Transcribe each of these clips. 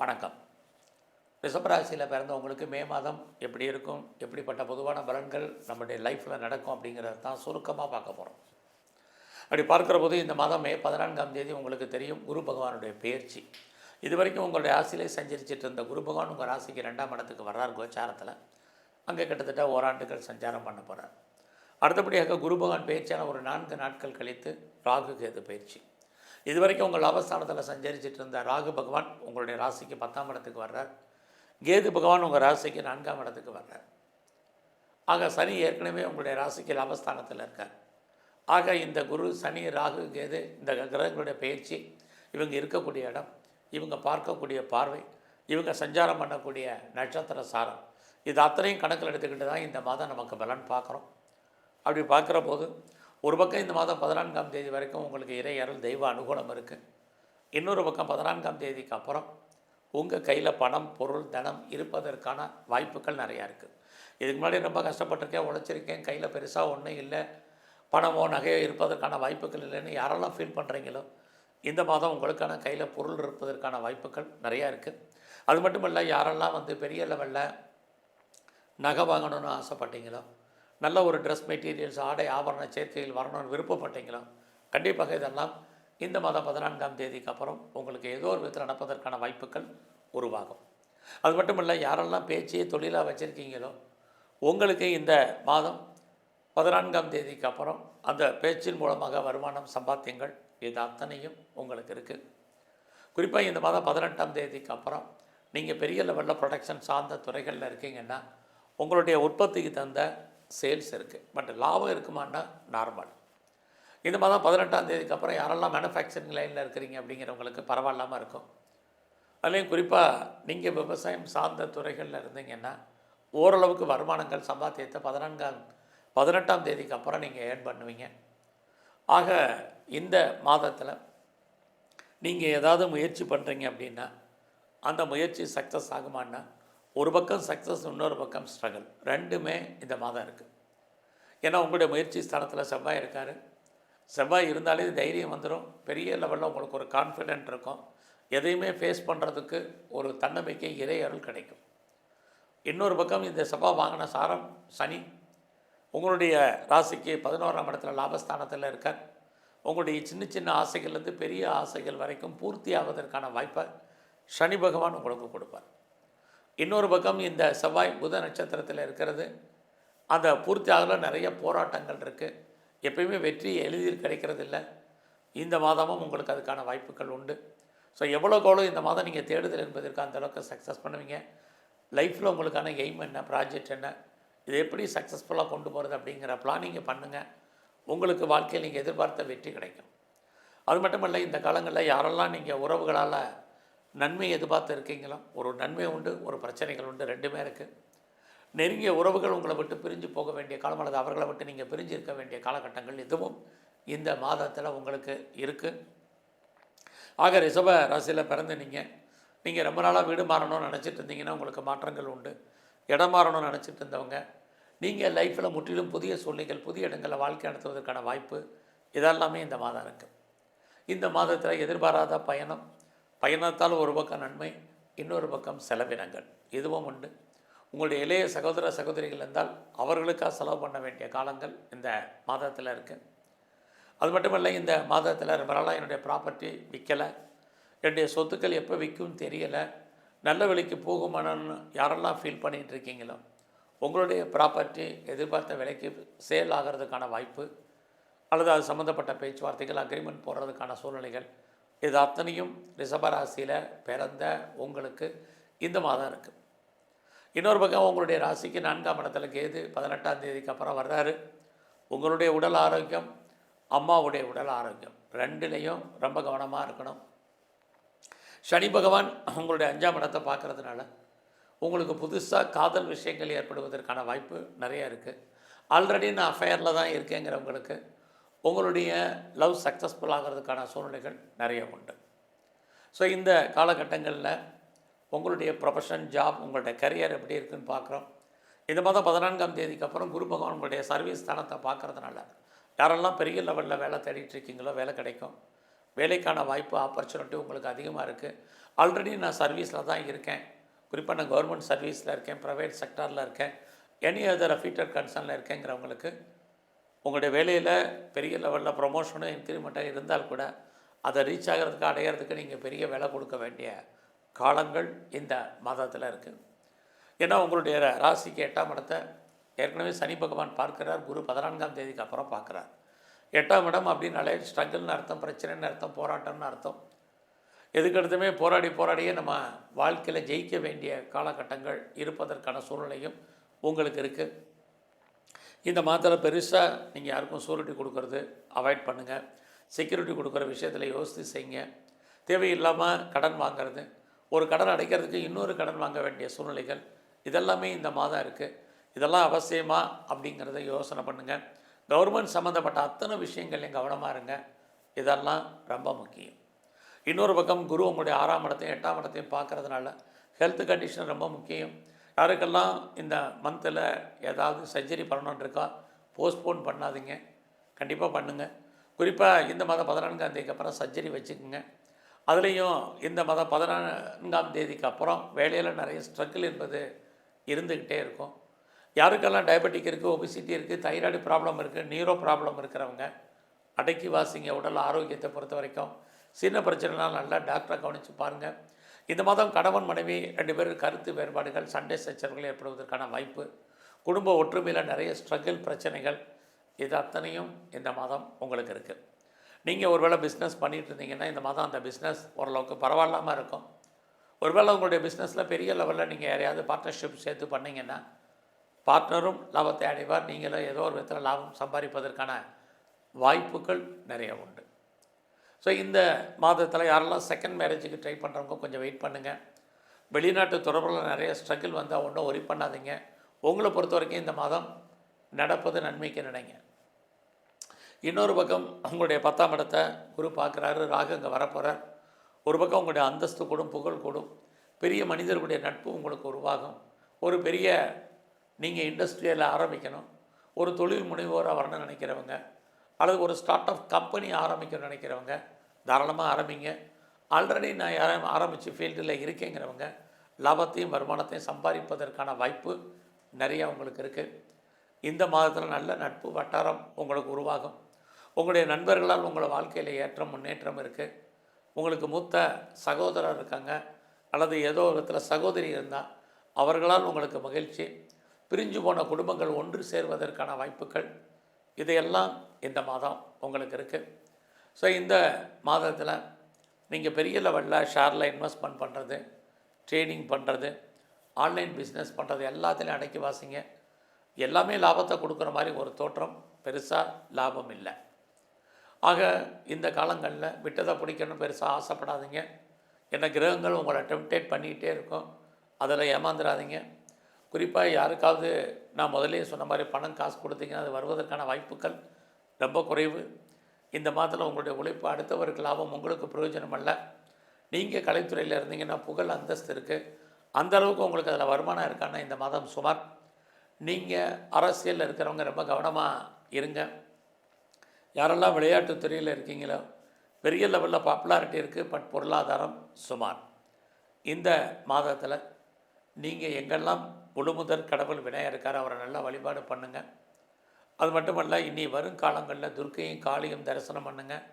வணக்கம். ரிஷபராசியில் பிறந்தவங்களுக்கு மே மாதம் எப்படி இருக்கும், எப்படிப்பட்ட பொதுவான பலன்கள் நம்முடைய லைஃப்பில் நடக்கும் அப்படிங்கிறத தான் சுருக்கமாக பார்க்க போகிறோம். அப்படி பார்க்குற போது இந்த மாதம் மே 14ஆம் தேதி உங்களுக்கு தெரியும் குரு பகவானுடைய பெயர்ச்சி. இது வரைக்கும் உங்களுடைய ராசியிலே சஞ்சரிச்சிட்டு இருந்த குரு பகவான் உங்கள் ராசிக்கு 2ஆம் இடத்துக்கு வர்றார் கோச்சாரத்தில். அங்கே கிட்டத்தட்ட ஓராண்டுகள் சஞ்சாரம் பண்ண போகிறார். அடுத்தபடியாக குரு பகவான் பெயர்ச்சியான ஒரு 4 நாட்கள் கழித்து ராகு கேது பயிற்சி. இது வரைக்கும் உங்கள் லாபஸ்தானத்தில் சஞ்சரிச்சிட்டு இருந்த ராகு பகவான் உங்களுடைய ராசிக்கு 10ஆம் இடத்துக்கு வர்றார். கேது பகவான் உங்கள் ராசிக்கு 4ஆம் இடத்துக்கு வர்றார். ஆக சனி ஏற்கனவே உங்களுடைய ராசிக்கு லாபஸ்தானத்தில் இருக்கார். ஆக இந்த குரு, சனி, ராகு, கேது இந்த கிரகங்களுடைய பயிற்சி, இவங்க இருக்கக்கூடிய இடம், இவங்க பார்க்கக்கூடிய பார்வை, இவங்க சஞ்சாரம் பண்ணக்கூடிய நட்சத்திர சாரம், இது அத்தனையும் கணக்கில் எடுத்துக்கிட்டு தான் இந்த மாதம் நமக்கு பலன் பார்க்குறோம். அப்படி பார்க்குற போது ஒரு பக்கம் இந்த மாதம் 14ஆம் தேதி வரைக்கும் உங்களுக்கு இறை அருள், தெய்வ அனுகூலம் இருக்குது. இன்னொரு பக்கம் 14ஆம் தேதிக்கு அப்புறம் உங்கள் கையில் பணம், பொருள், தனம் இருப்பதற்கான வாய்ப்புகள் நிறையா இருக்குது. இதுக்கு முன்னாடி ரொம்ப கஷ்டப்பட்டிருக்கேன், உழைச்சிருக்கேன், கையில் பெருசாக ஒன்றும் இல்லை, பணமோ நகையோ இருப்பதற்கான வாய்ப்புகள் இல்லைன்னு யாரெல்லாம் ஃபீல் பண்ணுறீங்களோ, இந்த மாதம் உங்களுக்கான கையில் பொருள் இருப்பதற்கான வாய்ப்புகள் நிறையா இருக்குது. அது மட்டும் இல்லை, யாரெல்லாம் பெரிய லெவலில் நகை வாங்கணும்னு ஆசைப்பட்டீங்களோ, நல்ல ஒரு ட்ரெஸ் மெட்டீரியல்ஸ், ஆடை ஆபரண சேர்க்கையில் வரணும்னு விருப்பப்பட்டீங்களோ, கண்டிப்பாக இதெல்லாம் இந்த மாதம் 14ஆம் தேதிக்கு அப்புறம் உங்களுக்கு ஏதோ ஒரு விதத்தில் நடப்பதற்கான வாய்ப்புகள் உருவாகும். அது மட்டும் இல்லை, யாரெல்லாம் பேச்சையே தொழிலாக வச்சுருக்கீங்களோ, உங்களுக்கு இந்த மாதம் 14ஆம் தேதிக்கு அப்புறம் அந்த பேச்சின் மூலமாக வருமானம், சம்பாத்தியங்கள் இது அத்தனையும் உங்களுக்கு இருக்குது. குறிப்பாக இந்த மாதம் 18ஆம் தேதிக்கு அப்புறம் நீங்கள் பெரிய லெவலில் ப்ரொடக்ஷன் சார்ந்த துறைகளில் இருக்கீங்கன்னா உங்களுடைய உற்பத்திக்கு தகுந்த சேல்ஸ் இருக்குது. பட் லாபம் இருக்குமான்னா நார்மல். இந்த மாதம் 18ஆம் தேதிக்கு அப்புறம் யாரெல்லாம் மேனுஃபேக்சரிங் லைனில் இருக்கிறீங்க அப்படிங்கிறவங்களுக்கு பரவாயில்லாமல் இருக்கும். அதுலேயும் குறிப்பாக நீங்கள் விவசாயம் சார்ந்த துறைகளில் இருந்தீங்கன்னா ஓரளவுக்கு வருமானங்கள், சம்பாத்தியத்தை 18ஆம் தேதிக்கு அப்புறம் நீங்கள் ஏர்ன் பண்ணுவீங்க. ஆக இந்த மாதத்தில் நீங்கள் ஏதாவது முயற்சி பண்ணுறீங்க அப்படின்னா அந்த முயற்சி சக்ஸஸ் ஆகுமான்னா ஒரு பக்கம் சக்ஸஸ், இன்னொரு பக்கம் ஸ்ட்ரகிள், ரெண்டுமே இந்த மாதம் இருக்குது. ஏன்னா உங்களுடைய முயற்சி ஸ்தானத்தில் செவ்வாய் இருக்கார். செவ்வாய் இருந்தாலே தைரியம் வந்துடும், பெரிய லெவலில் உங்களுக்கு ஒரு கான்ஃபிடென்ட் இருக்கும், எதையுமே ஃபேஸ் பண்ணுறதுக்கு ஒரு தன்னம்பிக்கை, இறை அருள் கிடைக்கும். இன்னொரு பக்கம் இந்த செவ்வாய் வாங்கின சாரம் சனி உங்களுடைய ராசிக்கு 11ஆம் இடத்துல லாபஸ்தானத்தில் இருக்கார். உங்களுடைய சின்ன சின்ன ஆசைகள்லேருந்து பெரிய ஆசைகள் வரைக்கும் பூர்த்தி ஆவதற்கான வாய்ப்பை சனி பகவான் உங்களுக்கு கொடுப்பார். இன்னொரு பக்கம் இந்த செவ்வாய் புத நட்சத்திரத்தில் இருக்கிறது, அந்த பூர்த்தி ஆகல நிறைய போராட்டங்கள் இருக்குது. எப்பயுமே வெற்றி எளிதில் கிடைக்கிறது இல்லை. இந்த மாதமும் உங்களுக்கு அதுக்கான வாய்ப்புகள் உண்டு. ஸோ எவ்வளோக்கெவ்வளோ இந்த மாதம் நீங்கள் தேடுதல் என்பதற்கு அந்தளவுக்கு சக்ஸஸ் பண்ணுவீங்க. லைஃப்பில் உங்களுக்கான எய்ம் என்ன, ப்ராஜெக்ட் என்ன, இதை எப்படி சக்ஸஸ்ஃபுல்லாக கொண்டு போகிறது அப்படிங்கிற பிளானிங்கை பண்ணுங்கள். உங்களுக்கு வாழ்க்கையில் நீங்கள் எதிர்பார்த்த வெற்றி கிடைக்கும். அது மட்டும் இல்லை, இந்த காலங்களில் யாரெல்லாம் நீங்கள் உறவுகளால் நன்மை எதிர்பார்த்து இருக்கீங்களோ, ஒரு நன்மை உண்டு, ஒரு பிரச்சனைகள் உண்டு, ரெண்டுமே இருக்குது. நெருங்கிய உறவுகள் உங்களை விட்டு பிரிஞ்சு போக வேண்டிய காலம், அல்லது அவர்களை விட்டு நீங்கள் பிரிஞ்சு இருக்க வேண்டிய காலகட்டங்கள் இதுவும் இந்த மாதத்தில் உங்களுக்கு இருக்குது. ஆக ரிஷப ராசியில் பிறந்து நீங்கள் ரொம்ப நாளாக வீடு மாறணும்னு நினச்சிட்டு இருந்தீங்கன்னா உங்களுக்கு மாற்றங்கள் உண்டு. இடம் மாறணும்னு நினச்சிட்டு இருந்தவங்க நீங்கள் லைஃப்பில் முற்றிலும் புதிய சூழ்நிலைகள், புதிய இடங்களில் வாழ்க்கை நடத்துவதற்கான வாய்ப்பு இதெல்லாமே இந்த மாதம் இருக்குது. இந்த மாதத்தில் எதிர்பாராத பயணத்தால் ஒரு பக்கம் நன்மை, இன்னொரு பக்கம் செலவினங்கள் இதுவும் உண்டு. உங்களுடைய இளைய சகோதர சகோதரிகள் இருந்தால் அவர்களுக்காக செலவு பண்ண வேண்டிய காலங்கள் இந்த மாதத்தில் இருக்குது. அது மட்டுமல்ல, இந்த மாதத்தில் ரொம்ப நாளாக என்னுடைய ப்ராப்பர்ட்டி விற்கலை, என்னுடைய சொத்துக்கள் எப்போ விற்கும்னு தெரியலை, நல்ல விலைக்கு போகுமானு யாரெல்லாம் ஃபீல் பண்ணிகிட்டு இருக்கீங்களோ, உங்களுடைய ப்ராப்பர்ட்டி எதிர்பார்த்த விலைக்கு சேல் ஆகிறதுக்கான வாய்ப்பு, அல்லது அது சம்மந்தப்பட்ட பேச்சுவார்த்தைகள், அக்ரிமெண்ட் போடுறதுக்கான சூழ்நிலைகள், இது அத்தனையும் ரிஷபராசியில் பிறந்த உங்களுக்கு இந்த மாதம் இருக்குது. இன்னொரு பக்கம் உங்களுடைய ராசிக்கு 4ஆம் இடத்துல கேது 18ஆம் தேதிக்கு அப்புறம் வர்றாரு. உங்களுடைய உடல் ஆரோக்கியம், அம்மாவுடைய உடல் ஆரோக்கியம் ரெண்டுலேயும் ரொம்ப கவனமாக இருக்கணும். சனி பகவான் உங்களுடைய 5ஆம் இடத்தை பார்க்குறதுனால உங்களுக்கு புதுசாக காதல் விஷயங்கள் ஏற்படுவதற்கான வாய்ப்பு நிறையா இருக்குது. ஆல்ரெடி நான் அஃபேரில் தான் இருக்கேங்கிறவங்களுக்கு உங்களுடைய லவ் சக்ஸஸ்ஃபுல் ஆகிறதுக்கான சூழ்நிலைகள் நிறைய உண்டு. ஸோ இந்த காலகட்டங்களில் உங்களுடைய ப்ரொஃபஷன், ஜாப், உங்களுடைய கரியர் எப்படி இருக்குதுன்னு பார்க்குறோம். இந்த மாதம் 14ஆம் தேதிக்கு அப்புறம் குரு பகவான் உங்களுடைய சர்வீஸ் ஸ்தானத்தை பார்க்குறதுனால யாரெல்லாம் பெரிய லெவலில் வேலை தேடிட்டு இருக்கீங்களோ வேலை கிடைக்கும். வேலைக்கான வாய்ப்பு, ஆப்பர்ச்சுனிட்டி உங்களுக்கு அதிகமாக இருக்குது. ஆல்ரெடி நான் சர்வீஸில் தான் இருக்கேன், குறிப்பாக நான் கவர்மெண்ட் சர்வீஸில் இருக்கேன், ப்ரைவேட் செக்டாரில் இருக்கேன், எனி அதர் அஃபீட்டட் கன்சர்னில் இருக்கேங்கிறவங்களுக்கு உங்களுடைய வேலையில் பெரிய லெவலில் ப்ரொமோஷனும் இன்க்ரிமெண்ட்டாக இருந்தால் கூட அதை ரீச் ஆகிறதுக்கு அடையிறதுக்கு நீங்கள் பெரிய விலை கொடுக்க வேண்டிய காலங்கள் இந்த மாதத்தில் இருக்குது. ஏன்னா உங்களுடைய ராசிக்கு 8ஆம் இடத்தை ஏற்கனவே சனி பகவான் பார்க்குறார், குரு 14ஆம் தேதிக்கு அப்புறம் பார்க்குறார். 8ஆம் இடம் அப்படின்னாலே ஸ்ட்ரகிள்னு அர்த்தம், பிரச்சனைன்னு அர்த்தம், போராட்டம்னு அர்த்தம். எதுக்கெடுத்துமே போராடியே நம்ம வாழ்க்கையில் ஜெயிக்க வேண்டிய காலகட்டங்கள் இருப்பதற்கான சூழ்நிலையும் உங்களுக்கு இருக்குது. இந்த மாதத்தில் பெருசாக நீங்கள் யாருக்கும் சூரிட்டி கொடுக்கறது அவாய்ட் பண்ணுங்கள். செக்யூரிட்டி கொடுக்குற விஷயத்தில் யோசித்து செய்யுங்க. தேவையில்லாமல் கடன் வாங்கிறது, ஒரு கடன் அடைக்கிறதுக்கு இன்னொரு கடன் வாங்க வேண்டிய சூழ்நிலைகள் இதெல்லாமே இந்த மாதம் இருக்குது. இதெல்லாம் அவசியமா அப்படிங்கிறத யோசனை பண்ணுங்கள். கவர்மெண்ட் சம்மந்தப்பட்ட அத்தனை விஷயங்கள்லையும் கவனமாக இருங்க. இதெல்லாம் ரொம்ப முக்கியம். இன்னொரு பக்கம் குரு உங்களுடைய 6ஆம் இடத்தையும் 8ஆம் இடத்தையும் பார்க்குறதுனால ஹெல்த் கண்டிஷன் ரொம்ப முக்கியம். யாருக்கெல்லாம் இந்த மந்தில் ஏதாவது சர்ஜரி பண்ணணுன்னு இருக்கா, போஸ்ட்போன் பண்ணாதீங்க, கண்டிப்பாக பண்ணுங்கள். குறிப்பாக இந்த மாதம் 14ஆம் தேதிக்கு அப்புறம் சர்ஜரி வச்சுக்கோங்க. அதுலேயும் இந்த மாதம் 14ஆம் தேதிக்கு அப்புறம் வேலையில் நிறைய ஸ்ட்ரகிள் என்பது இருந்துக்கிட்டே இருக்கும். யாருக்கெல்லாம் டயபெட்டிக் இருக்குது, ஒபிசிட்டி இருக்குது, தைராய்டு ப்ராப்ளம் இருக்குது, நீரோ ப்ராப்ளம் இருக்கிறவங்க அடக்கி வாசிங்க. உடல் ஆரோக்கியத்தை பொறுத்த வரைக்கும் சின்ன பிரச்சனைலாம் நல்லா டாக்டரை கவனித்து பாருங்கள். இந்த மாதம் கணவன் மனைவி 2 பேரும் கருத்து வேறுபாடுகள், சண்டை சச்சரவுகள் ஏற்படுவதற்கான வாய்ப்பு, குடும்ப ஒற்றுமையில் நிறைய ஸ்ட்ரகிள் பிரச்சனைகள், இது அத்தனையும் இந்த மாதம் உங்களுக்கு இருக்குது. நீங்கள் ஒருவேளை பிஸ்னஸ் பண்ணிகிட்டு இருந்தீங்கன்னா இந்த மாதம் அந்த பிஸ்னஸ் ஓரளவுக்கு பரவாயில்லாமல் இருக்கும். ஒருவேளை உங்களுடைய பிஸ்னஸில் பெரிய லெவலில் நீங்கள் யாரையாவது பார்ட்னர்ஷிப் சேர்த்து பண்ணிங்கன்னா பார்ட்னரும் லாபத்தை அடைவார், நீங்களும் ஏதோ ஒரு விதத்தில் லாபம் சம்பாதிப்பதற்கான வாய்ப்புகள் நிறைய உண்டு. ஸோ இந்த மாதத்தில் யாரெல்லாம் செகண்ட் மேரேஜுக்கு ட்ரை பண்ணுறவங்க கொஞ்சம் வெயிட் பண்ணுங்கள். வெளிநாட்டு தொடர்பில் நிறைய ஸ்ட்ரகிள் வந்தால் ஒன்றும் ஒரி பண்ணாதீங்க. உங்களை பொறுத்த வரைக்கும் இந்த மாதம் நடப்பது நன்மைக்கு நினைங்க. இன்னொரு பக்கம் உங்களுடைய 10ஆம் இடத்தை குரு பார்க்குறாரு, ராகு அங்கே வரப்போகிறார். ஒரு பக்கம் உங்களுடைய அந்தஸ்து கூடும், புகழ் கூடும், பெரிய மனிதர்களுடைய நட்பு உங்களுக்கு உருவாகும். ஒரு பெரிய நீங்கள் இண்டஸ்ட்ரியில் ஆரம்பிக்கணும், ஒரு தொழில் முனைவோராக வரணும்னு நினைக்கிறவங்க, அல்லது ஒரு ஸ்டார்ட் அப் கம்பெனி ஆரம்பிக்கணும்னு நினைக்கிறவங்க தாராளமாக ஆரம்பிங்க. ஆல்ரெடி நான் யாரும் ஆரம்பித்து ஃபீல்டில் இருக்கேங்கிறவங்க லாபத்தையும் வருமானத்தையும் சம்பாதிப்பதற்கான வாய்ப்பு நிறையா உங்களுக்கு இருக்குது. இந்த மாதத்தில் நல்ல நட்பு வட்டாரம் உங்களுக்கு உருவாகும். உங்களுடைய நண்பர்களால் உங்களை வாழ்க்கையில் ஏற்றம் முன்னேற்றம் இருக்குது. உங்களுக்கு மூத்த சகோதரர் இருக்காங்க, அல்லது ஏதோ ஒரு விதத்தில் சகோதரி இருந்தால் அவர்களால் உங்களுக்கு மகிழ்ச்சி. பிரிஞ்சு போன குடும்பங்கள் ஒன்று சேர்வதற்கான வாய்ப்புகள் இதையெல்லாம் இந்த மாதம் உங்களுக்கு இருக்குது. ஸோ இந்த மாதத்தில் நீங்கள் பெரிய லெவலில் ஷேரில் இன்வெஸ்ட்மெண்ட் பண்ணுறது, ட்ரேடிங் பண்ணுறது, ஆன்லைன் பிஸ்னஸ் பண்ணுறது எல்லாத்துலேயும் அடக்கி வாசிங்க. எல்லாமே லாபத்தை கொடுக்குற மாதிரி ஒரு தோற்றம், பெருசாக லாபம் இல்லை. ஆக இந்த காலங்களில் விட்டதை பிடிக்கணும் பெருசாக ஆசைப்படாதீங்க. என்ன கிரகங்கள் உங்களை டெம்ப்டேட் பண்ணிக்கிட்டே இருக்கும், அதில் ஏமாந்துடாதீங்க. குறிப்பாக யாருக்காவது நான் முதலே சொன்ன மாதிரி பணம் காசு கொடுத்தீங்கன்னா அது வருவதற்கான வாய்ப்புகள் ரொம்ப குறைவு. இந்த மாதத்தில் உங்களுடைய உழைப்பு அடுத்தவருக்கு லாபம், உங்களுக்கு பிரயோஜனம் அல்ல. நீங்கள் கலைத்துறையில் இருந்தீங்கன்னா புகழ் அந்தஸ்து இருக்குது, அந்தளவுக்கு உங்களுக்கு அதில் வருமானம் இருக்கான்னா இந்த மாதம் சுமார். நீங்கள் அரசியலில் இருக்கிறவங்க ரொம்ப கவனமாக இருங்க. யாரெல்லாம் விளையாட்டுத்துறையில் இருக்கீங்களோ பெரிய லெவலில் பாப்புலாரிட்டி இருக்குது, பட் பொருளாதாரம் சுமார். இந்த மாதத்தில் நீங்கள் எங்கெல்லாம் முழுமுதற் கடவுள் விநாயகர் இருக்கார், அவரை நல்லா வழிபாடு பண்ணுங்கள். அது மட்டுமல்ல, இனி வரும் காலங்களில் துர்க்கையும் காளியும் தரிசனம் பண்ணுங்கள்.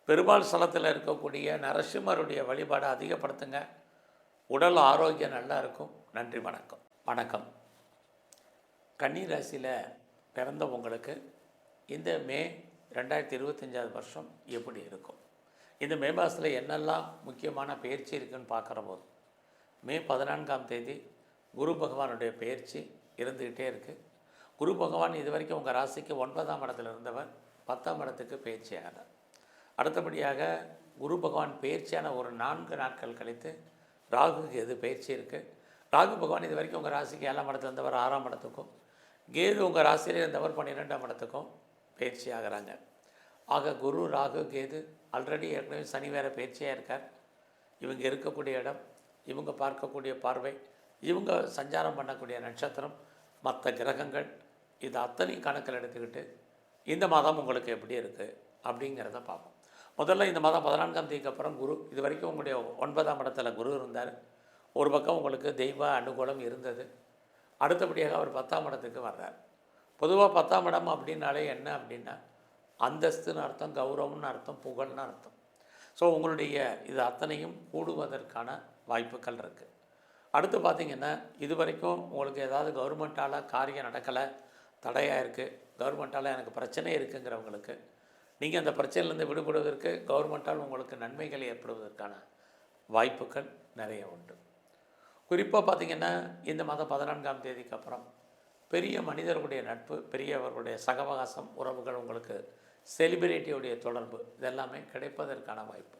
பெருமாள் ஸ்தலத்தில் இருக்கக்கூடிய நரசிம்மருடைய வழிபாடை அதிகப்படுத்துங்க. உடல் ஆரோக்கியம் நல்லா இருக்கும். நன்றி, வணக்கம். வணக்கம். கன்னி ராசியில் பிறந்த உங்களுக்கு இந்த மே 2025 வருஷம் எப்படி இருக்கும்? இந்த மே மாதத்தில் என்னெல்லாம் முக்கியமான பயிற்சி இருக்குதுன்னு பார்க்குற போது மே 14ஆம் தேதி குரு பகவானுடைய பயிற்சி இருந்துக்கிட்டே இருக்குது. குரு பகவான் இது வரைக்கும் உங்கள் ராசிக்கு 9ஆம் இடத்துல இருந்தவர் 10ஆம் இடத்துக்கு பயிற்சி ஆகிறார். அடுத்தபடியாக குரு பகவான் பயிற்சியான ஒரு 4 நாட்கள் கழித்து ராகுக்கு எது பயிற்சி இருக்குது. ராகு பகவான் இது வரைக்கும் உங்கள் ராசிக்கு 7ஆம் இடத்துல இருந்தவர் 6ஆம் இடத்துக்கும், கேது உங்கள் ராசியிலே இருந்தவர் 12ஆம் இடத்துக்கும் பயிற்சி ஆகிறாங்க. ஆக குரு, ராகு, கேது ஆல்ரெடி ஏற்கனவே சனி வேறு பயிற்சியாக இருக்கார். இவங்க இருக்கக்கூடிய இடம், இவங்க பார்க்கக்கூடிய பார்வை, இவங்க சஞ்சாரம் பண்ணக்கூடிய நட்சத்திரம், மற்ற கிரகங்கள், இது அத்தனையும் கணக்கில் எடுத்துக்கிட்டு இந்த மாதம் உங்களுக்கு எப்படி இருக்குது அப்படிங்கிறத பார்ப்போம். முதல்ல இந்த மாதம் 14ஆம் தேதிக்கு அப்புறம் குரு, இது வரைக்கும் உங்களுடைய 9ஆம் இடத்துல குரு இருந்தார். ஒரு பக்கம் உங்களுக்கு தெய்வ அனுகூலம் இருந்தது. அடுத்தபடியாக அவர் 10ஆம் இடத்துக்கு வர்றார். பொதுவாக 10ஆம் இடம் அப்படின்னாலே என்ன அப்படின்னா அந்தஸ்துன்னு அர்த்தம், கௌரவம்னு அர்த்தம், புகழ்னு அர்த்தம். ஸோ உங்களுடைய இது அத்தனையும் கூடுவதற்கான வாய்ப்புகள் இருக்குது. அடுத்து பார்த்திங்கன்னா இது வரைக்கும் உங்களுக்கு ஏதாவது கவர்மெண்ட்டால் காரியம் நடக்கலை, தடையாக இருக்குது, கவர்மெண்ட்டால் எனக்கு பிரச்சனை இருக்குங்கிறவங்களுக்கு நீங்கள் அந்த பிரச்சனையிலேருந்து விடுபடுவதற்கு கவர்மெண்ட்டால் உங்களுக்கு நன்மைகள் ஏற்படுவதற்கான வாய்ப்புகள் நிறைய உண்டு. குறிப்பாக பார்த்திங்கன்னா இந்த மாதம் 14ஆம் தேதிக்கு அப்புறம் பெரிய மனிதர்களுடைய நட்பு, பெரியவர்களுடைய சகவாசம், உறவுகள், உங்களுக்கு செலிபிரிட்டியுடைய தொடர்பு இதெல்லாமே கிடைப்பதற்கான வாய்ப்பு.